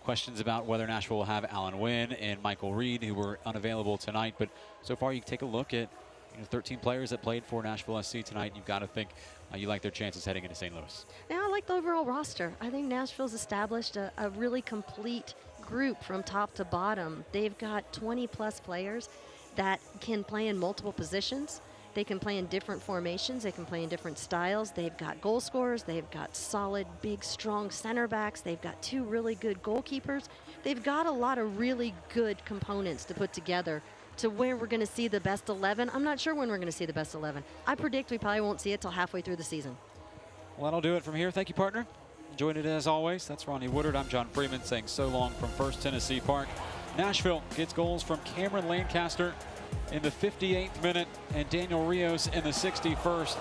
Speaker 2: Questions about whether Nashville will have Alan Wynn and Michael Reed, who were unavailable tonight. But so far, you take a look at 13 players that played for Nashville SC tonight. You've got to think you like their chances heading into St. Louis.
Speaker 1: Yeah, I like the overall roster. I think Nashville's established a really complete group from top to bottom. They've got 20-plus players that can play in multiple positions. They can play in different formations. They can play in different styles. They've got goal scorers. They've got solid, big, strong center backs. They've got 2 really good goalkeepers. They've got a lot of really good components to put together to where we're going to see the best 11. I'm not sure when we're going to see the best 11. I predict we probably won't see it till halfway through the season.
Speaker 2: Well, that'll do it from here. Thank you, partner. Enjoyed it as always. That's Ronnie Woodard. I'm John Freeman saying so long from First Tennessee Park. Nashville gets goals from Cameron Lancaster in the 58th minute and Daniel Rios in the 61st.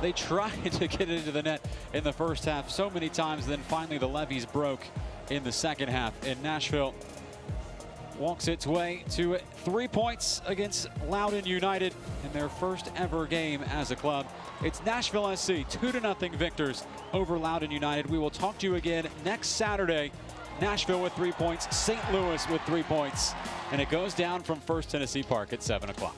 Speaker 2: They tried to get it into the net in the first half so many times, then finally the levees broke in the second half, and Nashville walks its way to 3 points against Loudoun United in their first ever game as a club. It's Nashville SC 2-0 victors over Loudoun United. We will talk to you again next Saturday. Nashville with 3 points, St. Louis with 3 points, and it goes down from First Tennessee Park at 7 o'clock.